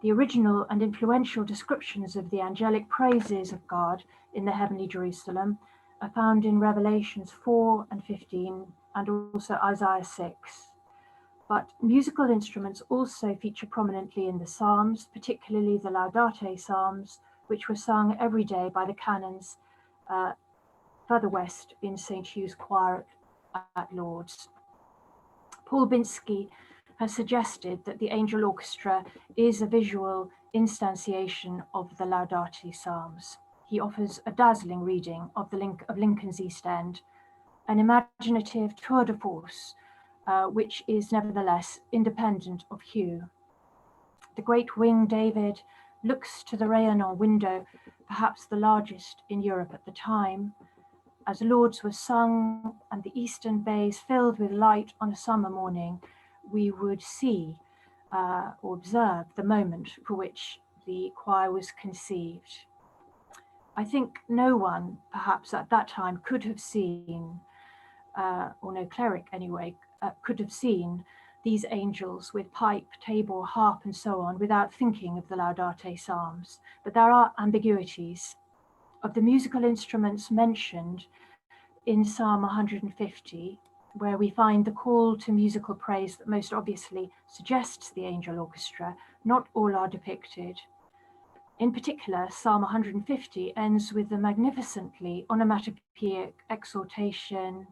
The original and influential descriptions of the angelic praises of God in the heavenly Jerusalem are found in Revelations 4 and 15 and also Isaiah 6. But musical instruments also feature prominently in the Psalms, particularly the Laudate Psalms, which were sung every day by the canons further west in St. Hugh's choir at Lord's. Paul Binsky has suggested that the angel orchestra is a visual instantiation of the Laudate Psalms. He offers a dazzling reading of Lincoln's East End, an imaginative tour de force, which is nevertheless independent of Hugh. The great wing David looks to the Rayonant window, perhaps the largest in Europe at the time. As Lauds was sung and the eastern bays filled with light on a summer morning, we would see or observe the moment for which the choir was conceived. I think no one, perhaps at that time, could have seen, or no cleric anyway, could have seen these angels with pipe, tabor, harp, and so on without thinking of the Laudate Psalms. But there are ambiguities. Of the musical instruments mentioned in Psalm 150, where we find the call to musical praise that most obviously suggests the angel orchestra, not all are depicted. In particular, Psalm 150 ends with the magnificently onomatopoeic exhortation,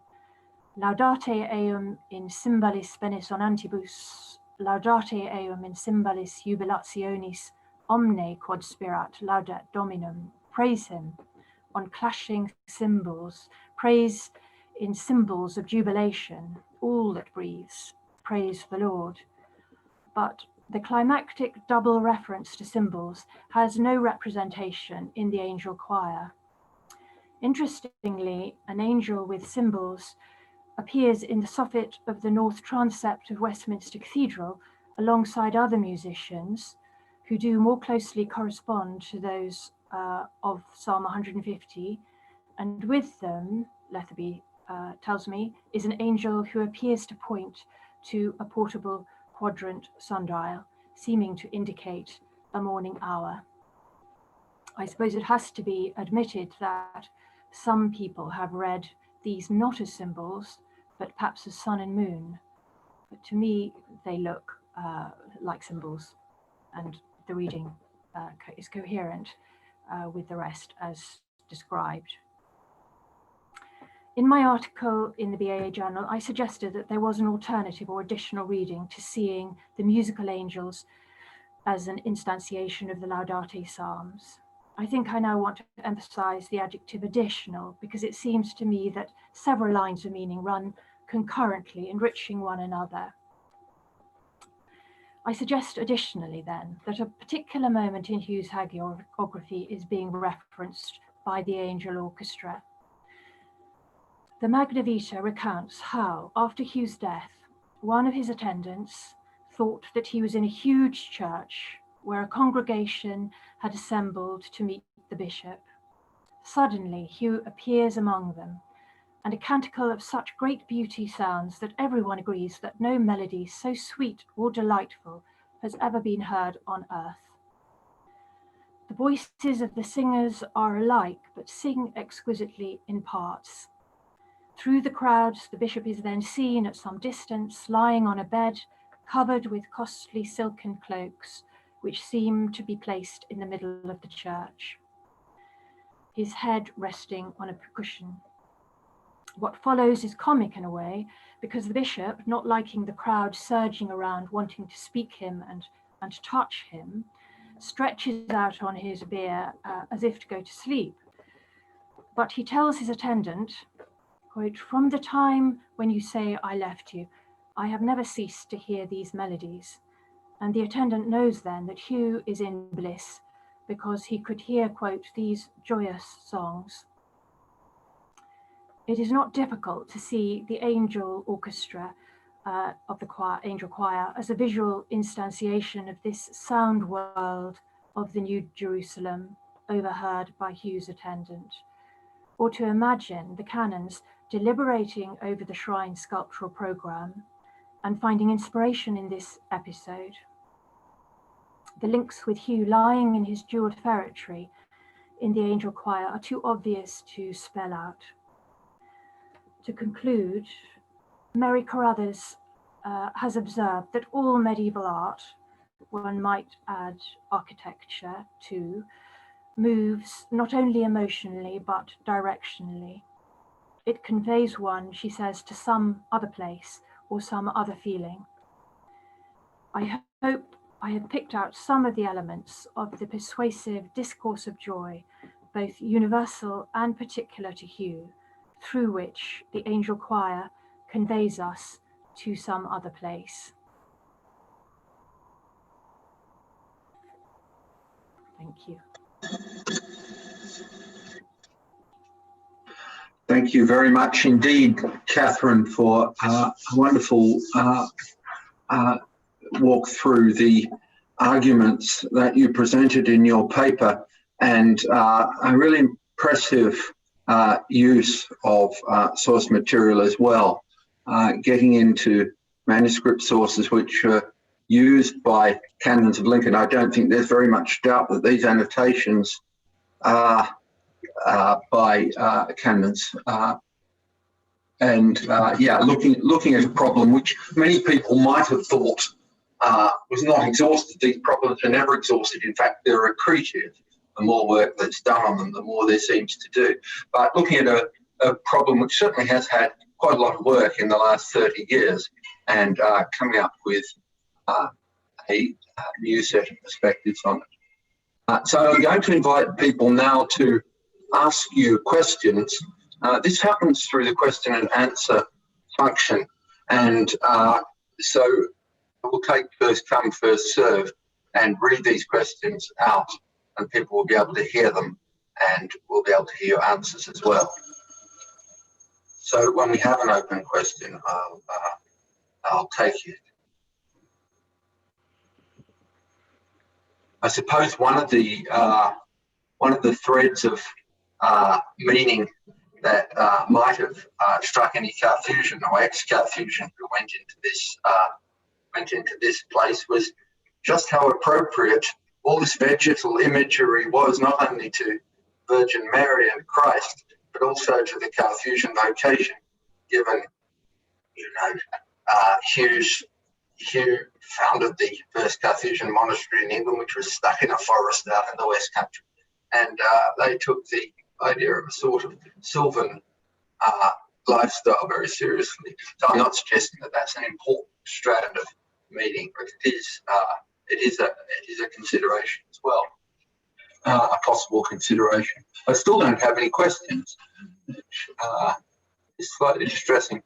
Laudate eum in cymbalis benissonantibus, laudate eum in cymbalis jubilationis, omne quod spirat laudat Dominum. Praise him on clashing cymbals, praise in cymbals of jubilation, all that breathes, praise the Lord. But the climactic double reference to cymbals has no representation in the angel choir. Interestingly, an angel with cymbals appears in the soffit of the north transept of Westminster Cathedral alongside other musicians who do more closely correspond to those of Psalm 150, and with them, Letherby tells me, is an angel who appears to point to a portable quadrant sundial, seeming to indicate a morning hour. I suppose it has to be admitted that some people have read these not as symbols, but perhaps as sun and moon. But to me, they look like symbols, and the reading is coherent with the rest as described. In my article in the BAA Journal, I suggested that there was an alternative or additional reading to seeing the musical angels as an instantiation of the Laudate Psalms. I think I now want to emphasize the adjective additional, because it seems to me that several lines of meaning run concurrently, enriching one another. I suggest additionally then that a particular moment in Hugh's hagiography is being referenced by the angel orchestra. The Magna Vita recounts how, after Hugh's death, one of his attendants thought that he was in a huge church where a congregation had assembled to meet the bishop. Suddenly, Hugh appears among them, and a canticle of such great beauty sounds that everyone agrees that no melody so sweet or delightful has ever been heard on earth. The voices of the singers are alike, but sing exquisitely in parts. Through the crowds, the bishop is then seen at some distance, lying on a bed covered with costly silken cloaks, which seem to be placed in the middle of the church, his head resting on a cushion. What follows is comic in a way, because the bishop, not liking the crowd surging around wanting to speak him and touch him, stretches out on his bier as if to go to sleep. But he tells his attendant, quote, "From the time when you say I left you, I have never ceased to hear these melodies." And the attendant knows then that Hugh is in bliss because he could hear, quote, "these joyous songs." It is not difficult to see the angel orchestra of the angel choir as a visual instantiation of this sound world of the New Jerusalem overheard by Hugh's attendant, or to imagine the canons deliberating over the shrine sculptural program and finding inspiration in this episode. The links with Hugh lying in his jeweled ferretry in the angel choir are too obvious to spell out. To conclude, Mary Carruthers has observed that all medieval art, one might add architecture too, moves not only emotionally but directionally. It conveys one, she says, to some other place or some other feeling. I hope I have picked out some of the elements of the persuasive discourse of joy, both universal and particular to Hugh, through which the angel choir conveys us to some other place. Thank you. Thank you very much indeed, Catherine, for a wonderful walk through the arguments that you presented in your paper, and a really impressive use of source material as well, getting into manuscript sources which are used by canons of Lincoln. I don't think there's very much doubt that these annotations are by canons. Looking at a problem which many people might have thought was not exhausted. These problems are never exhausted. In fact, they're accretive. The more work that's done on them, the more there seems to do. But looking at a problem which certainly has had quite a lot of work in the last 30 years and coming up with a new set of perspectives on it. So I'm going to invite people now to ask you questions. This happens through the question and answer function. And so we'll take first come, first serve and read these questions out, and people will be able to hear them and we'll be able to hear your answers as well. So when we have an open question, I'll take it. I suppose one of the threads of meaning that might have struck any Carthusian or ex-Carthusian who went into this place was just how appropriate all this vegetal imagery was, not only to Virgin Mary and Christ, but also to the Carthusian vocation, given, Hugh founded the first Carthusian monastery in England, which was stuck in a forest out in the West Country. And they took the idea of a sort of sylvan lifestyle very seriously. So I'm not suggesting that that's an important strand of meaning, but it is a consideration as well, a possible consideration. I still don't have any questions, which is slightly distressing,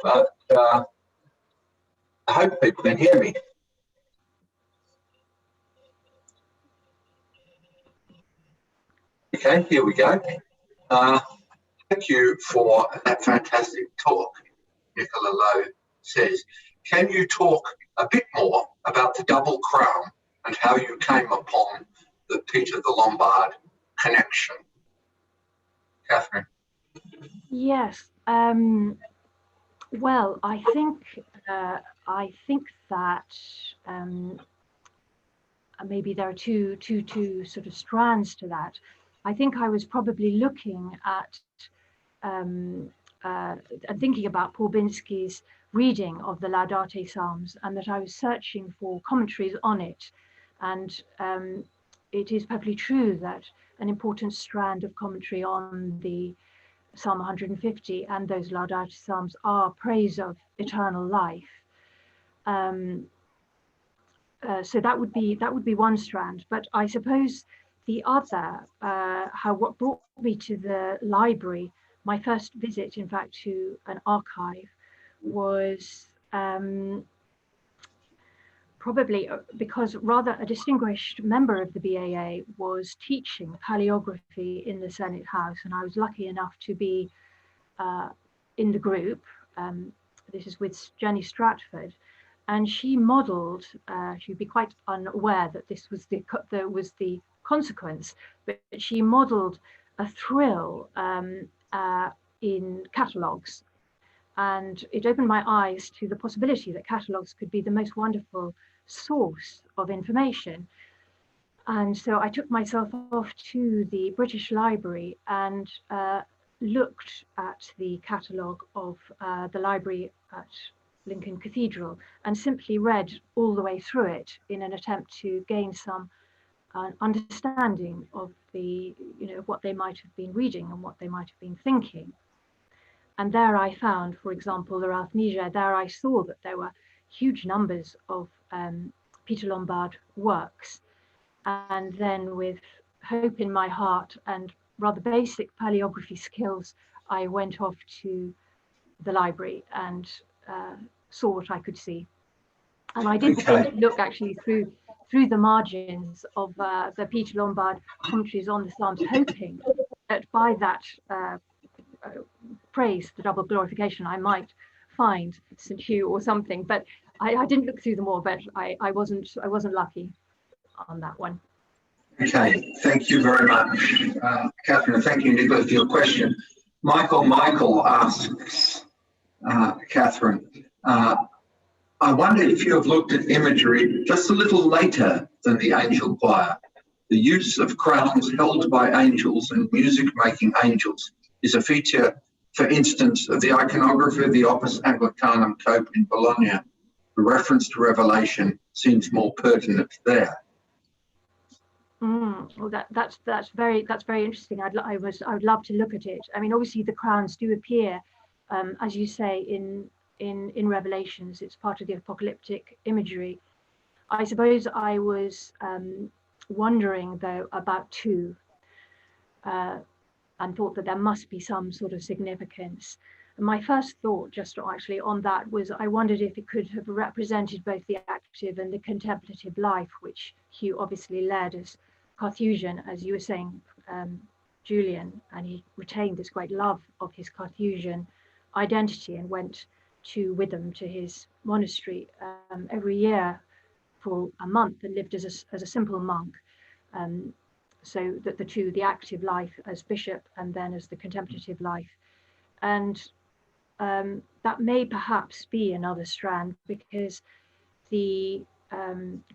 but I hope people can hear me. Okay, here we go. Thank you for that fantastic talk, Nicola Lowe says. Can you talk a bit more about the double crown and how you came upon the Peter the Lombard connection? Catherine. Yes. Well, I think that maybe there are two sort of strands to that. I think I was probably looking at and thinking about Porbinsky's reading of the Laudate Psalms, and that I was searching for commentaries on it. And it is perfectly true that an important strand of commentary on the Psalm 150 and those Laudate Psalms are praise of eternal life. So that would be one strand. But I suppose the other, what brought me to the library, my first visit, in fact, to an archive, was probably because rather a distinguished member of the BAA was teaching paleography in the Senate House, and I was lucky enough to be in the group. This is with Jenny Stratford, and she modelled. She'd be quite unaware that this was the consequence, but she modelled a thrill in catalogues, and it opened my eyes to the possibility that catalogues could be the most wonderful source of information. And so I took myself off to the British Library and looked at the catalogue of the library at Lincoln Cathedral and simply read all the way through it in an attempt to gain some understanding of what they might have been reading and what they might have been thinking. And there I found, for example, the Amnesia. There I saw that there were huge numbers of Peter Lombard works. And then, with hope in my heart and rather basic paleography skills, I went off to the library and saw what I could see. And I did begin to look actually through the margins of the Peter Lombard commentaries on the Psalms, hoping that by that praise, the double glorification, I might find St. Hugh or something. But I didn't look through them all, but I wasn't lucky on that one. Okay, thank you very much, Catherine. Thank you, Nicola, for your question. Michael asks Catherine, I wonder if you have looked at imagery just a little later than the angel choir. The use of crowns held by angels and music-making angels is a feature, for instance, of the iconography of the Opus Anglicanum Cope in Bologna. The reference to Revelation seems more pertinent there. Well, that's very interesting. I would love to look at it. I mean, obviously the crowns do appear, as you say, in Revelations. It's part of the apocalyptic imagery. I suppose I was wondering though about two, and thought that there must be some sort of significance. And my first thought, just actually on that, was I wondered if it could have represented both the active and the contemplative life, which Hugh obviously led as Carthusian, as you were saying, Julian, and he retained this great love of his Carthusian identity and went to Witham, to his monastery, every year for a month and lived as a simple monk. So that the active life as bishop and then as the contemplative life. And that may perhaps be another strand, because the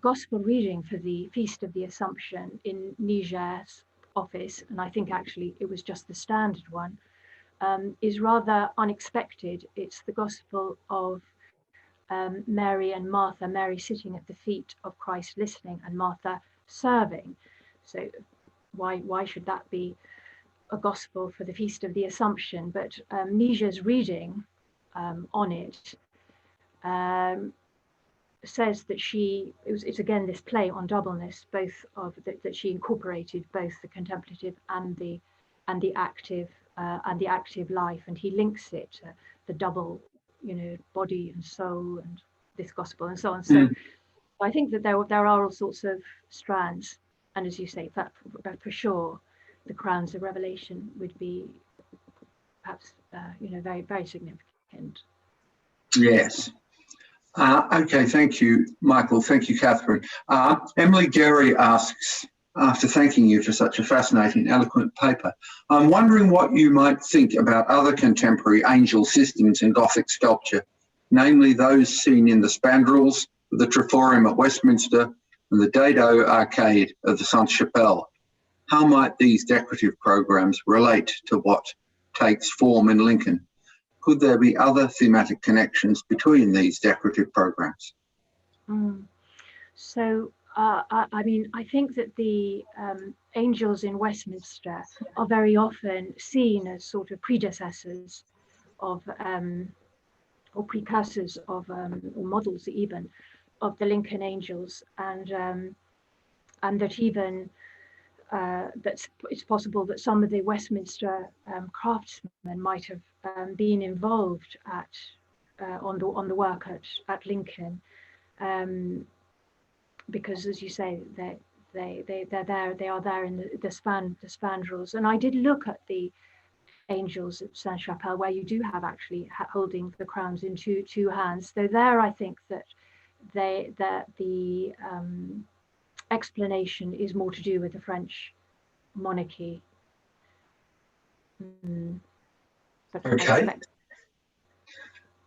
gospel reading for the Feast of the Assumption in Niger's office, and I think actually it was just the standard one, is rather unexpected. It's the gospel of Mary and Martha, Mary sitting at the feet of Christ listening and Martha serving. So why should that be a gospel for the Feast of the Assumption? But Niger's reading on it says that it's again this play on doubleness, both of that she incorporated both the contemplative and the active life, and he links it to the double, body and soul and this gospel and so on. So I think that there are all sorts of strands, and as you say, that for sure, the crowns of Revelation would be perhaps very, very significant. Yes. Okay, thank you, Michael. Thank you, Catherine. Emily Gerry asks, after thanking you for such a fascinating, eloquent paper, I'm wondering what you might think about other contemporary angel systems in Gothic sculpture, namely those seen in the spandrels, the Triforium at Westminster, and the Dado Arcade of the Sainte-Chapelle. How might these decorative programs relate to what takes form in Lincoln? Could there be other thematic connections between these decorative programs? So, I mean, I think that the angels in Westminster are very often seen as sort of predecessors of, or precursors of, or models even, of the Lincoln angels, and that even it's possible that some of the Westminster craftsmen might have been involved on the work at Lincoln, because, as you say, they are there in the spandrels. And I did look at the angels at Sainte-Chapelle, where you do have actually holding the crowns in two hands. So there, I think that the explanation is more to do with the French monarchy.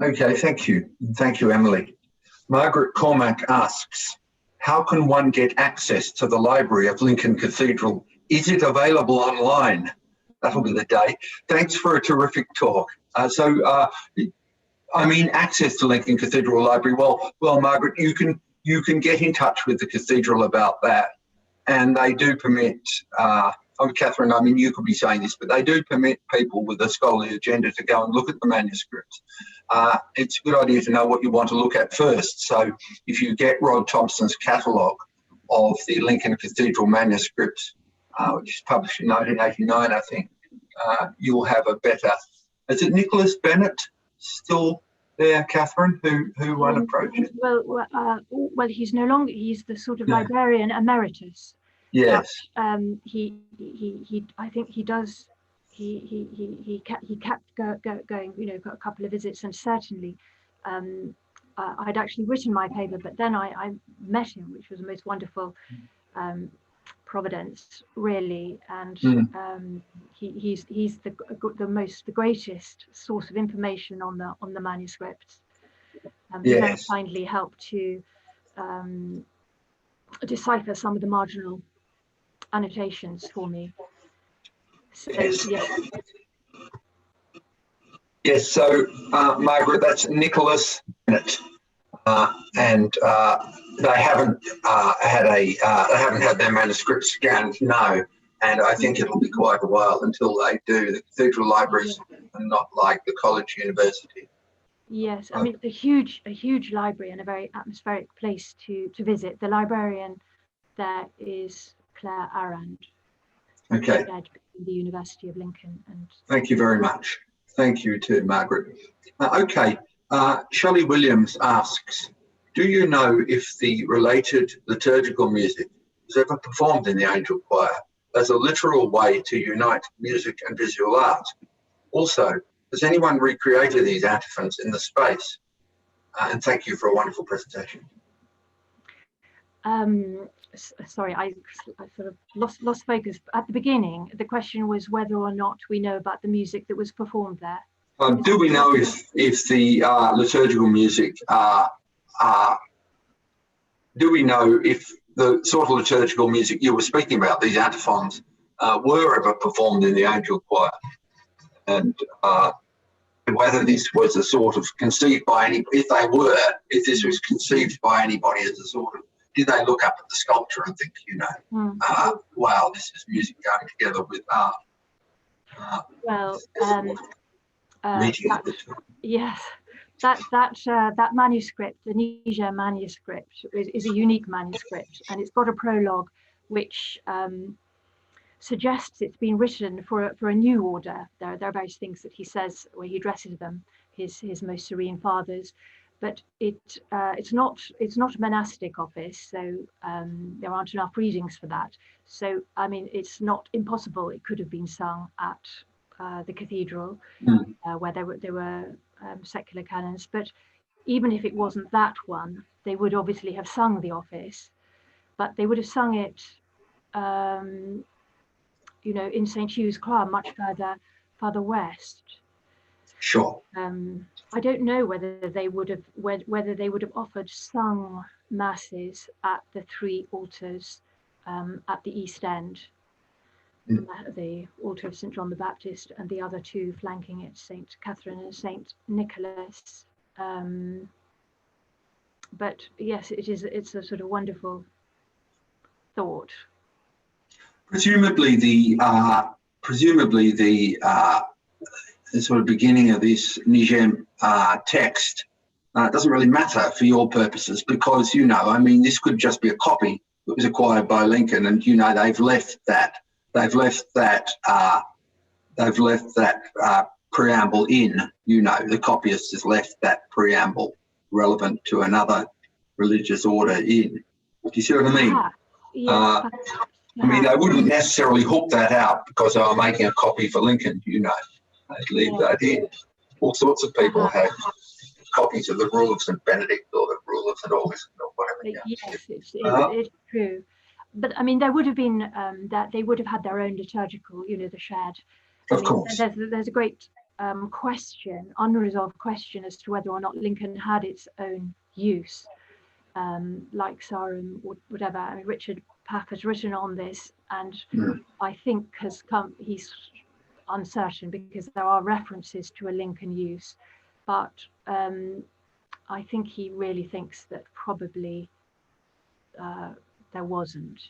Okay, thank you. Thank you, Emily. Margaret Cormack asks, how can one get access to the library of Lincoln Cathedral? Is it available online? That'll be the day. Thanks for a terrific talk. I mean, access to Lincoln Cathedral Library. Well, Margaret, you can get in touch with the cathedral about that, and they do permit. Catherine, I mean, you could be saying this, but they do permit people with a scholarly agenda to go and look at the manuscripts. It's a good idea to know what you want to look at first. So if you get Rod Thompson's catalogue of the Lincoln Cathedral manuscripts, which is published in 1989, I think, you'll have a better... Is it Nicholas Bennett still there, Catherine, who won approaches? Well, he's no longer. He's the sort of librarian emeritus. Yes. But, he I think he does. He kept going. You know, got a couple of visits, and certainly, I'd actually written my paper, but then I met him, which was the most wonderful providence, really, and he's the greatest source of information on the manuscripts. He very kindly helped to decipher some of the marginal annotations for me. So, yes. So Margaret, that's Nicholas Bennett, and they haven't had their manuscripts scanned, no, and I think it'll be quite a while until they do. The cathedral libraries are not like the college university. Yes, I mean, it's a huge library and a very atmospheric place to visit. The librarian there is Claire Arand. Okay. At the University of Lincoln. And thank you very much. Thank you to Margaret. Okay, Shelley Williams asks, do you know if the related liturgical music was ever performed in the Angel Choir as a literal way to unite music and visual art? Also, has anyone recreated these antiphons in the space? And thank you for a wonderful presentation. Sorry, I sort of lost focus. At the beginning, the question was whether or not we know about the music that was performed there. Do we know if the liturgical music, do we know if the sort of liturgical music you were speaking about, these antiphons, were ever performed in the Angel Choir? And whether this was a sort of conceived by any, if this was conceived by anybody as a sort of, did they look up at the sculpture and think, you know, wow, this is music going together with art? Yes, that manuscript, the Ninja Manuscript, is a unique manuscript, and it's got a prologue which suggests it's been written for a new order. There are various things that he says where he addresses them, his most serene fathers. But it's not a monastic office, so there aren't enough readings for that. So I mean, it's not impossible. It could have been sung at the cathedral, where there were secular canons. But even if it wasn't that one, they would obviously have sung the office, but they would have sung it, you know, in St. Hugh's choir, much further west. Sure. I don't know whether they would have offered sung masses at the three altars at the East End, the altar of St. John the Baptist and the other two flanking it, St. Catherine and St. Nicholas. But yes, it's a sort of wonderful thought. Presumably the sort of beginning of this Ninja text doesn't really matter for your purposes, because, you know, I mean, this could just be a copy that was acquired by Lincoln, and, you know, they've left that preamble in, you know, the copyist has left that preamble relevant to another religious order in. Do you see what I mean? Yeah. I mean, they wouldn't necessarily hook that out because they were making a copy for Lincoln, you know. They'd leave that in. All sorts of people have copies of the Rule of St. Benedict or the Rule of St. Augustine or whatever. Yes, it's true. But I mean, there would have been that they would have had their own liturgical, you know, the shared. Of course. There's a great unresolved question as to whether or not Lincoln had its own use. like Sarum or whatever. I mean, Richard Pack has written on this, and I think he's uncertain because there are references to a Lincoln use, but I think he really thinks that probably there wasn't.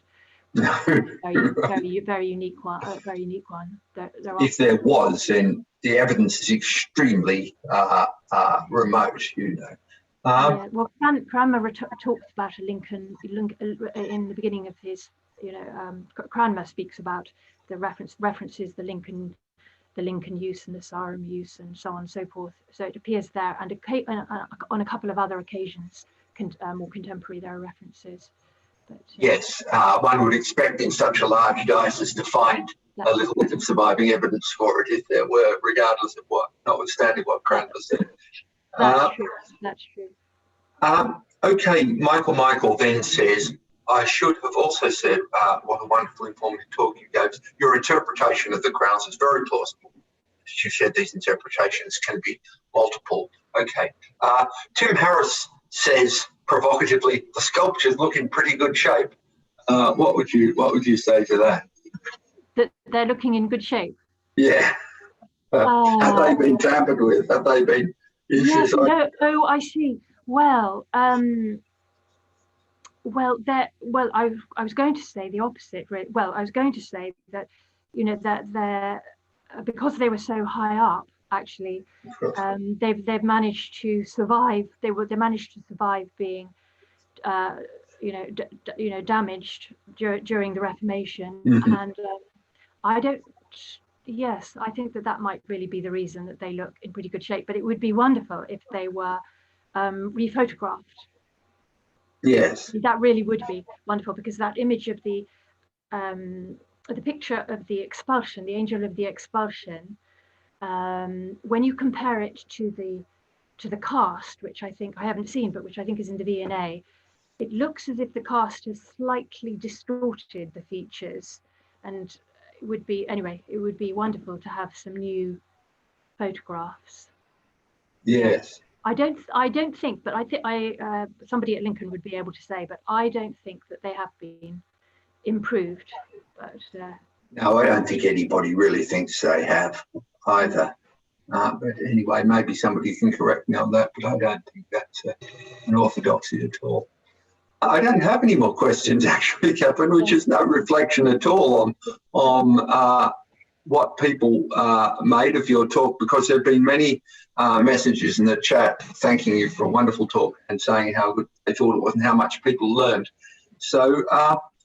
Very unique one. Very unique one. If there was, then the evidence is extremely remote. Yeah, well, Cranmer talks about a Lincoln in the beginning of his. Cranmer speaks about the references the Lincoln use and the Sarum use and so on and so forth. So it appears there, and on a couple of other occasions, more contemporary, there are references. But, yes, one would expect in such a large diocese to find a little bit of surviving evidence for it if there were, regardless of notwithstanding what Cranmer said. That's true. That's true. Okay, Michael then says, I should have also said, what a wonderful informative talk you gave. Your interpretation of the crowns is very plausible. As you said, these interpretations can be multiple. Okay. Tim Harris says provocatively, the sculptures look in pretty good shape. What would you say to that? That they're looking in good shape. Yeah. Have they been tampered with? Have they been? Yes. No. Oh, I see. Well, I was going to say the opposite. Well, I was going to say that, that they're because they were so high up. Actually, they've managed to survive. They managed to survive being, damaged during the Reformation. And I don't. Yes, I think that might really be the reason that they look in pretty good shape. But it would be wonderful if they were rephotographed. Yes, that really would be wonderful, because that image of the picture of the expulsion, the angel of the expulsion, when you compare it to the cast, which I haven't seen, but which I think is in the V&A, it looks as if the cast has slightly distorted the features, and it would be wonderful to have some new photographs. Yes. I don't think, but I think somebody at Lincoln would be able to say, but I don't think that they have been improved. But no, I don't think anybody really thinks they have either. But anyway, maybe somebody can correct me on that, but I don't think that's an orthodoxy at all. I don't have any more questions, actually, Catherine, which is no reflection at all on what people made of your talk, because there have been many messages in the chat thanking you for a wonderful talk and saying how good they thought it was and how much people learned. So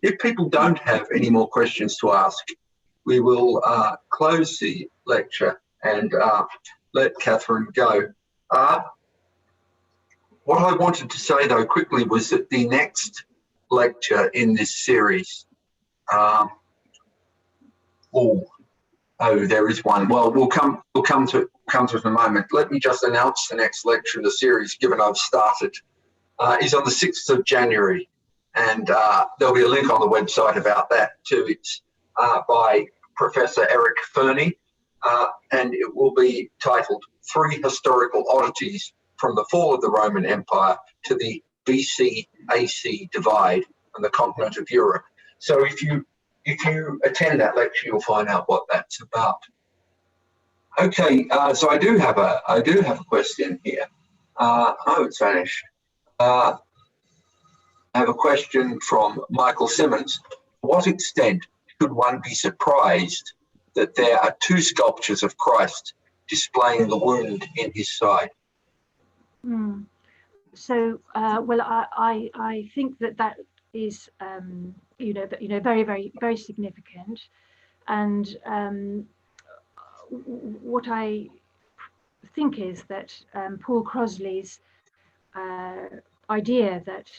if people don't have any more questions to ask, we will close the lecture and let Catherine go. What I wanted to say, though, quickly was that the next lecture in this series, there is one. Well, we'll come to it in a moment. Let me just announce the next lecture in the series, given I've started, is on the 6th of January. And there'll be a link on the website about that too. It's by Professor Eric Fernie, and it will be titled 3 Historical Oddities from the Fall of the Roman Empire to the BC-AC Divide on the continent of Europe. So if you attend that lecture, you'll find out what that's about. Okay, so I do have a question here. It's vanished. I have a question from Michael Simmons. To what extent should one be surprised that there are 2 sculptures of Christ displaying the wound in his side? So, well, I think that is, very, very, very significant. And what I think is that Paul Crosley's idea that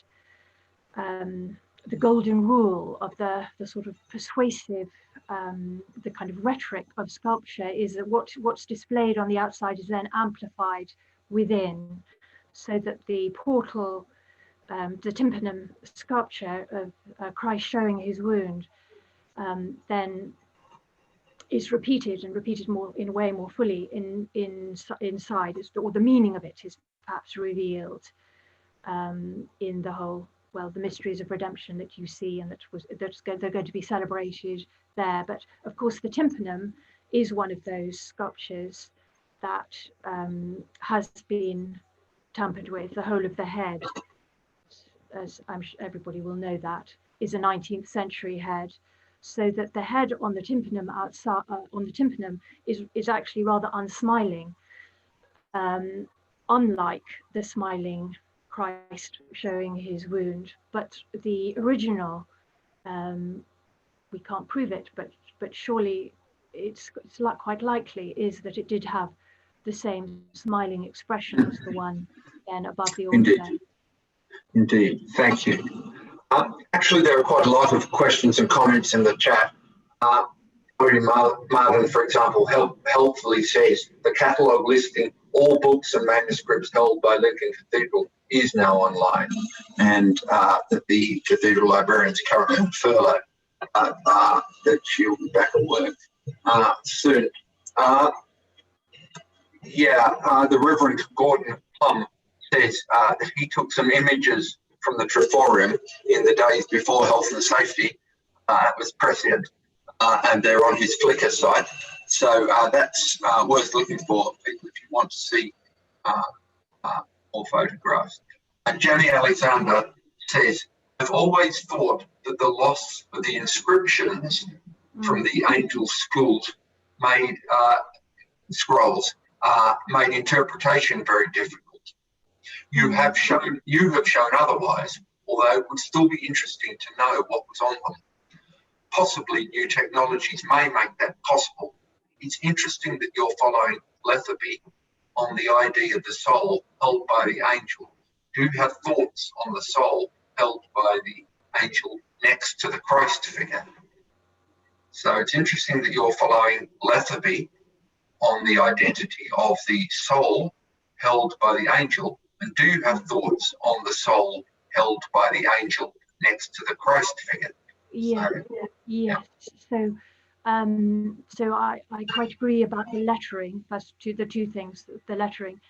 the golden rule of the sort of persuasive, the kind of rhetoric of sculpture is that what's displayed on the outside is then amplified within, so that the portal, the tympanum sculpture of Christ showing his wound, then is repeated more in a way more fully inside, or the meaning of it is perhaps revealed. in the whole, well, the mysteries of redemption that you see, and they're going to be celebrated there. But of course, the tympanum is one of those sculptures that has been tampered with. The whole of the head, as I'm sure everybody will know, that is a 19th century head, so that the head on the tympanum outside on the tympanum is actually rather unsmiling, unlike the smiling Christ showing his wound. But the original, we can't prove it, but surely it's quite likely is that it did have the same smiling expression as the one then above the altar. Indeed. Thank you. Actually, there are quite a lot of questions and comments in the chat. Martin, for example, helpfully says the catalogue listing all books and manuscripts held by Lincoln Cathedral is now online, and that the cathedral librarian is currently on furlough, that she'll be back at work soon. The Reverend Gordon Plum says that he took some images from the Triforium in the days before health and safety was prescient, and they're on his Flickr site. So that's worth looking for, people, if you want to see more photographs. And Jenny Alexander says, I've always thought that the loss of the inscriptions from the angel schools made made interpretation very difficult. You have shown otherwise, although it would still be interesting to know what was on them. Possibly new technologies may make that possible. It's interesting that you're following Lethaby on the idea of the soul held by the angel. Do you have thoughts on the soul held by the angel next to the Christ figure? So it's interesting that you're following Lethaby on the identity of the soul held by the angel, and do you have thoughts on the soul held by the angel next to the Christ figure? Yes. So I quite agree about the lettering. That's the two things. The lettering,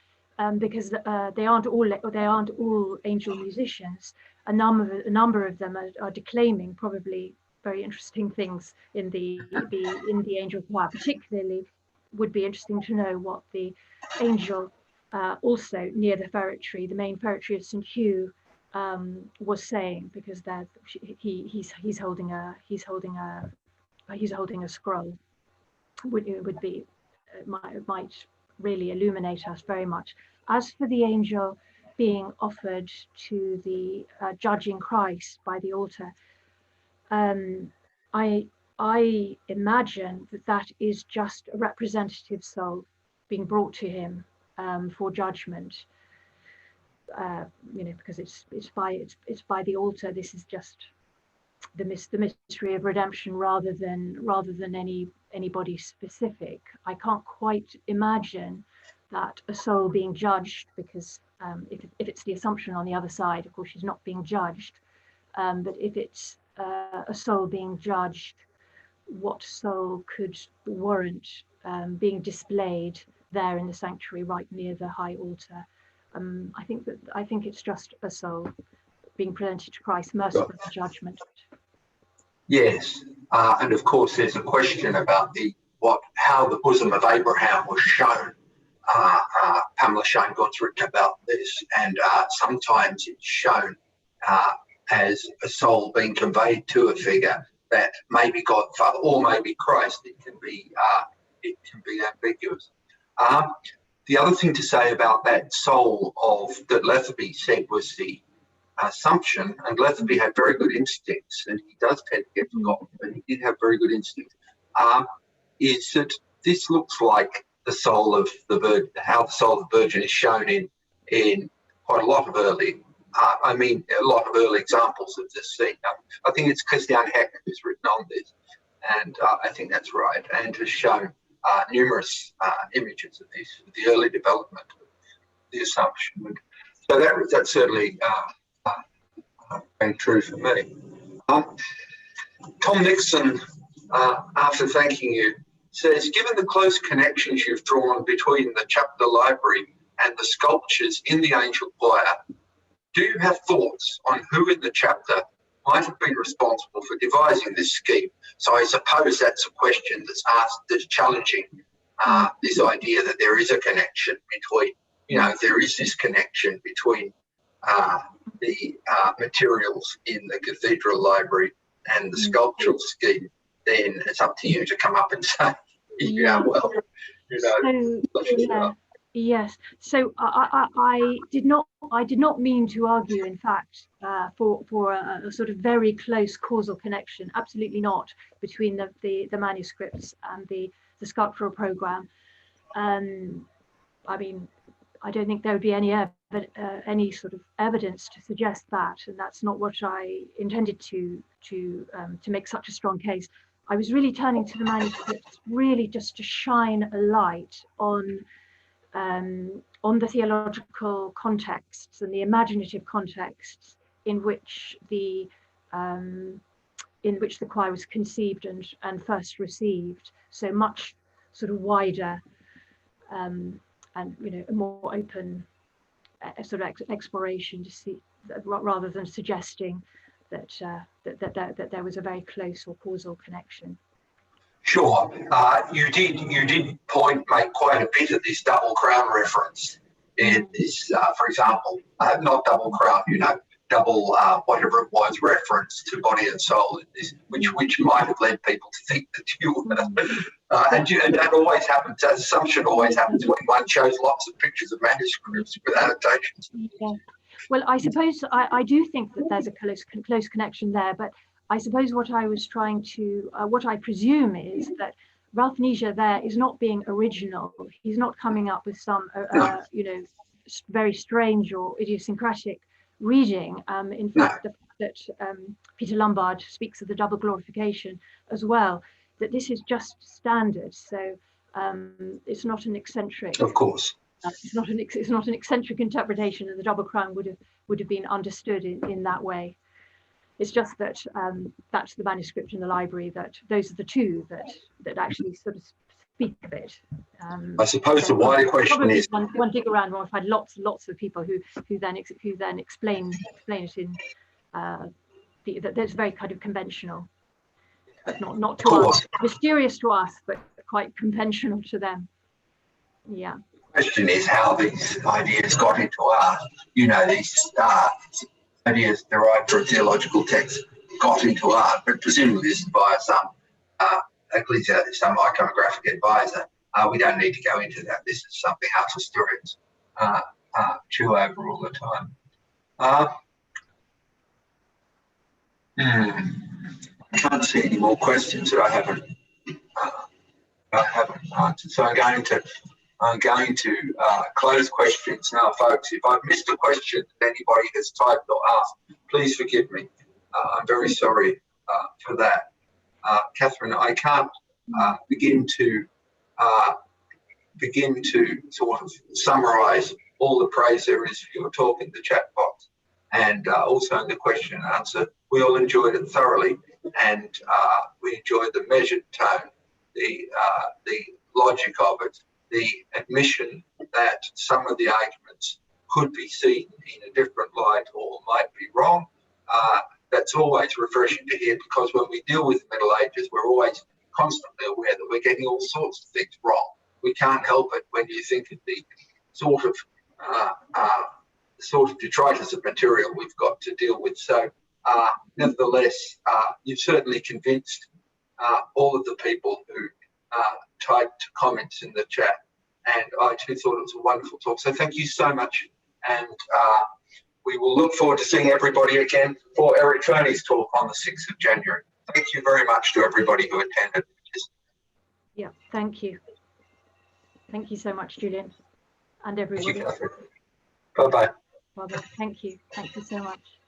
because they aren't all angel musicians. A number of them are declaiming probably very interesting things in the angel choir. Particularly, would be interesting to know what the angel also near the ferretry, the main ferretry of St. Hugh, was saying, because that he's holding a scroll. Might really illuminate us very much. As for the angel being offered to the judging Christ by the altar, I imagine that is just a representative soul being brought to him for judgment. Because it's by the altar. This is just the mystery of redemption rather than anybody specific. I can't quite imagine that a soul being judged, because if it's the assumption on the other side, of course she's not being judged, but if it's a soul being judged, what soul could warrant being displayed there in the sanctuary right near the high altar? I think it's just a soul being presented to Christ, merciful for judgment. Yes, and of course there's a question about how the bosom of Abraham was shown. Pamela Shane Gott's written about this, and sometimes it's shown as a soul being conveyed to a figure that may be Godfather or maybe Christ. It can be ambiguous. The other thing to say about that soul that Lethaby said was the Assumption, and Lethaby had very good instincts, and he does tend to get forgotten, but he did have very good instincts, is that this looks like the soul of the Virgin, how the soul of the Virgin is shown in quite a lot of early examples of this scene. I think it's Christian Heck who's written on this, and I think that's right, and has shown numerous images of the early development of the Assumption. So that's certainly been true for me. Tom Nixon, after thanking you, says, given the close connections you've drawn between the chapter library and the sculptures in the Angel Choir, do you have thoughts on who in the chapter might have been responsible for devising this scheme? So I suppose that's a question that's asked, that's challenging this idea that there is a connection between, there is this connection between the materials in the cathedral library and the sculptural scheme. Then it's up to you to come up and say, Yes. So I did not mean to argue, in fact, for a sort of very close causal connection. Absolutely not, between the manuscripts and the sculptural program. I mean, I don't think there would be any sort of evidence to suggest that, and that's not what I intended to make such a strong case. I was really turning to the manuscripts, really just to shine a light on the theological contexts and the imaginative contexts in which the choir was conceived and first received. So much sort of wider and a more open sort of exploration to see, rather than suggesting that there was a very close or causal connection. Sure. You did make quite a bit of this double crown reference in this, for example, not double crown, double whatever it was, reference to body and soul in this, which might have led people to think that you were. And that always happens. That assumption always happens when one shows lots of pictures of manuscripts with annotations. Yeah. Well, I suppose I do think that there's a close connection there, but I suppose what I presume is that Ralph Ninja there is not being original. He's not coming up with some, very strange or idiosyncratic reading. In fact, the fact that Peter Lombard speaks of the double glorification as well, that this is just standard. So it's not an eccentric. Of course. It's not an eccentric interpretation, and the double crown would have been understood in that way. It's just that that's the manuscript in the library, that those are the two that actually sort of speak of it. I suppose the wider question is, one dig around, we'll find lots of people who then explain it in that's very kind of conventional, but not to us, mysterious to us, but quite conventional to them. Yeah. The question is how these ideas got into art. These ideas derived from theological texts got into art, but presumably this is via some iconographic advisor. We don't need to go into that. This is something art historians chew over all the time. I can't see any more questions that I haven't answered. So I'm going to close questions now, folks. If I've missed a question that anybody has typed or asked, please forgive me. I'm very sorry for that. Catherine, I can't begin to sort of summarise all the praise there is for your talk in the chat box, and also in the question and answer. We all enjoyed it thoroughly, and we enjoyed the measured tone, the logic of it, the admission that some of the arguments could be seen in a different light or might be wrong. That's always refreshing to hear, because when we deal with the Middle Ages, we're always constantly aware that we're getting all sorts of things wrong. We can't help it when you think of the sort of detritus of material we've got to deal with. So nevertheless, you've certainly convinced all of the people who typed comments in the chat, and I too thought it was a wonderful talk. So thank you so much, and we will look forward to seeing everybody again for Eric Troney's talk on the 6th of January. Thank you very much to everybody who attended. Yeah, thank you. Thank you so much, Julian, and everybody. Thank you, Catherine. Bye-bye. Bye-bye. Thank you. Thank you so much.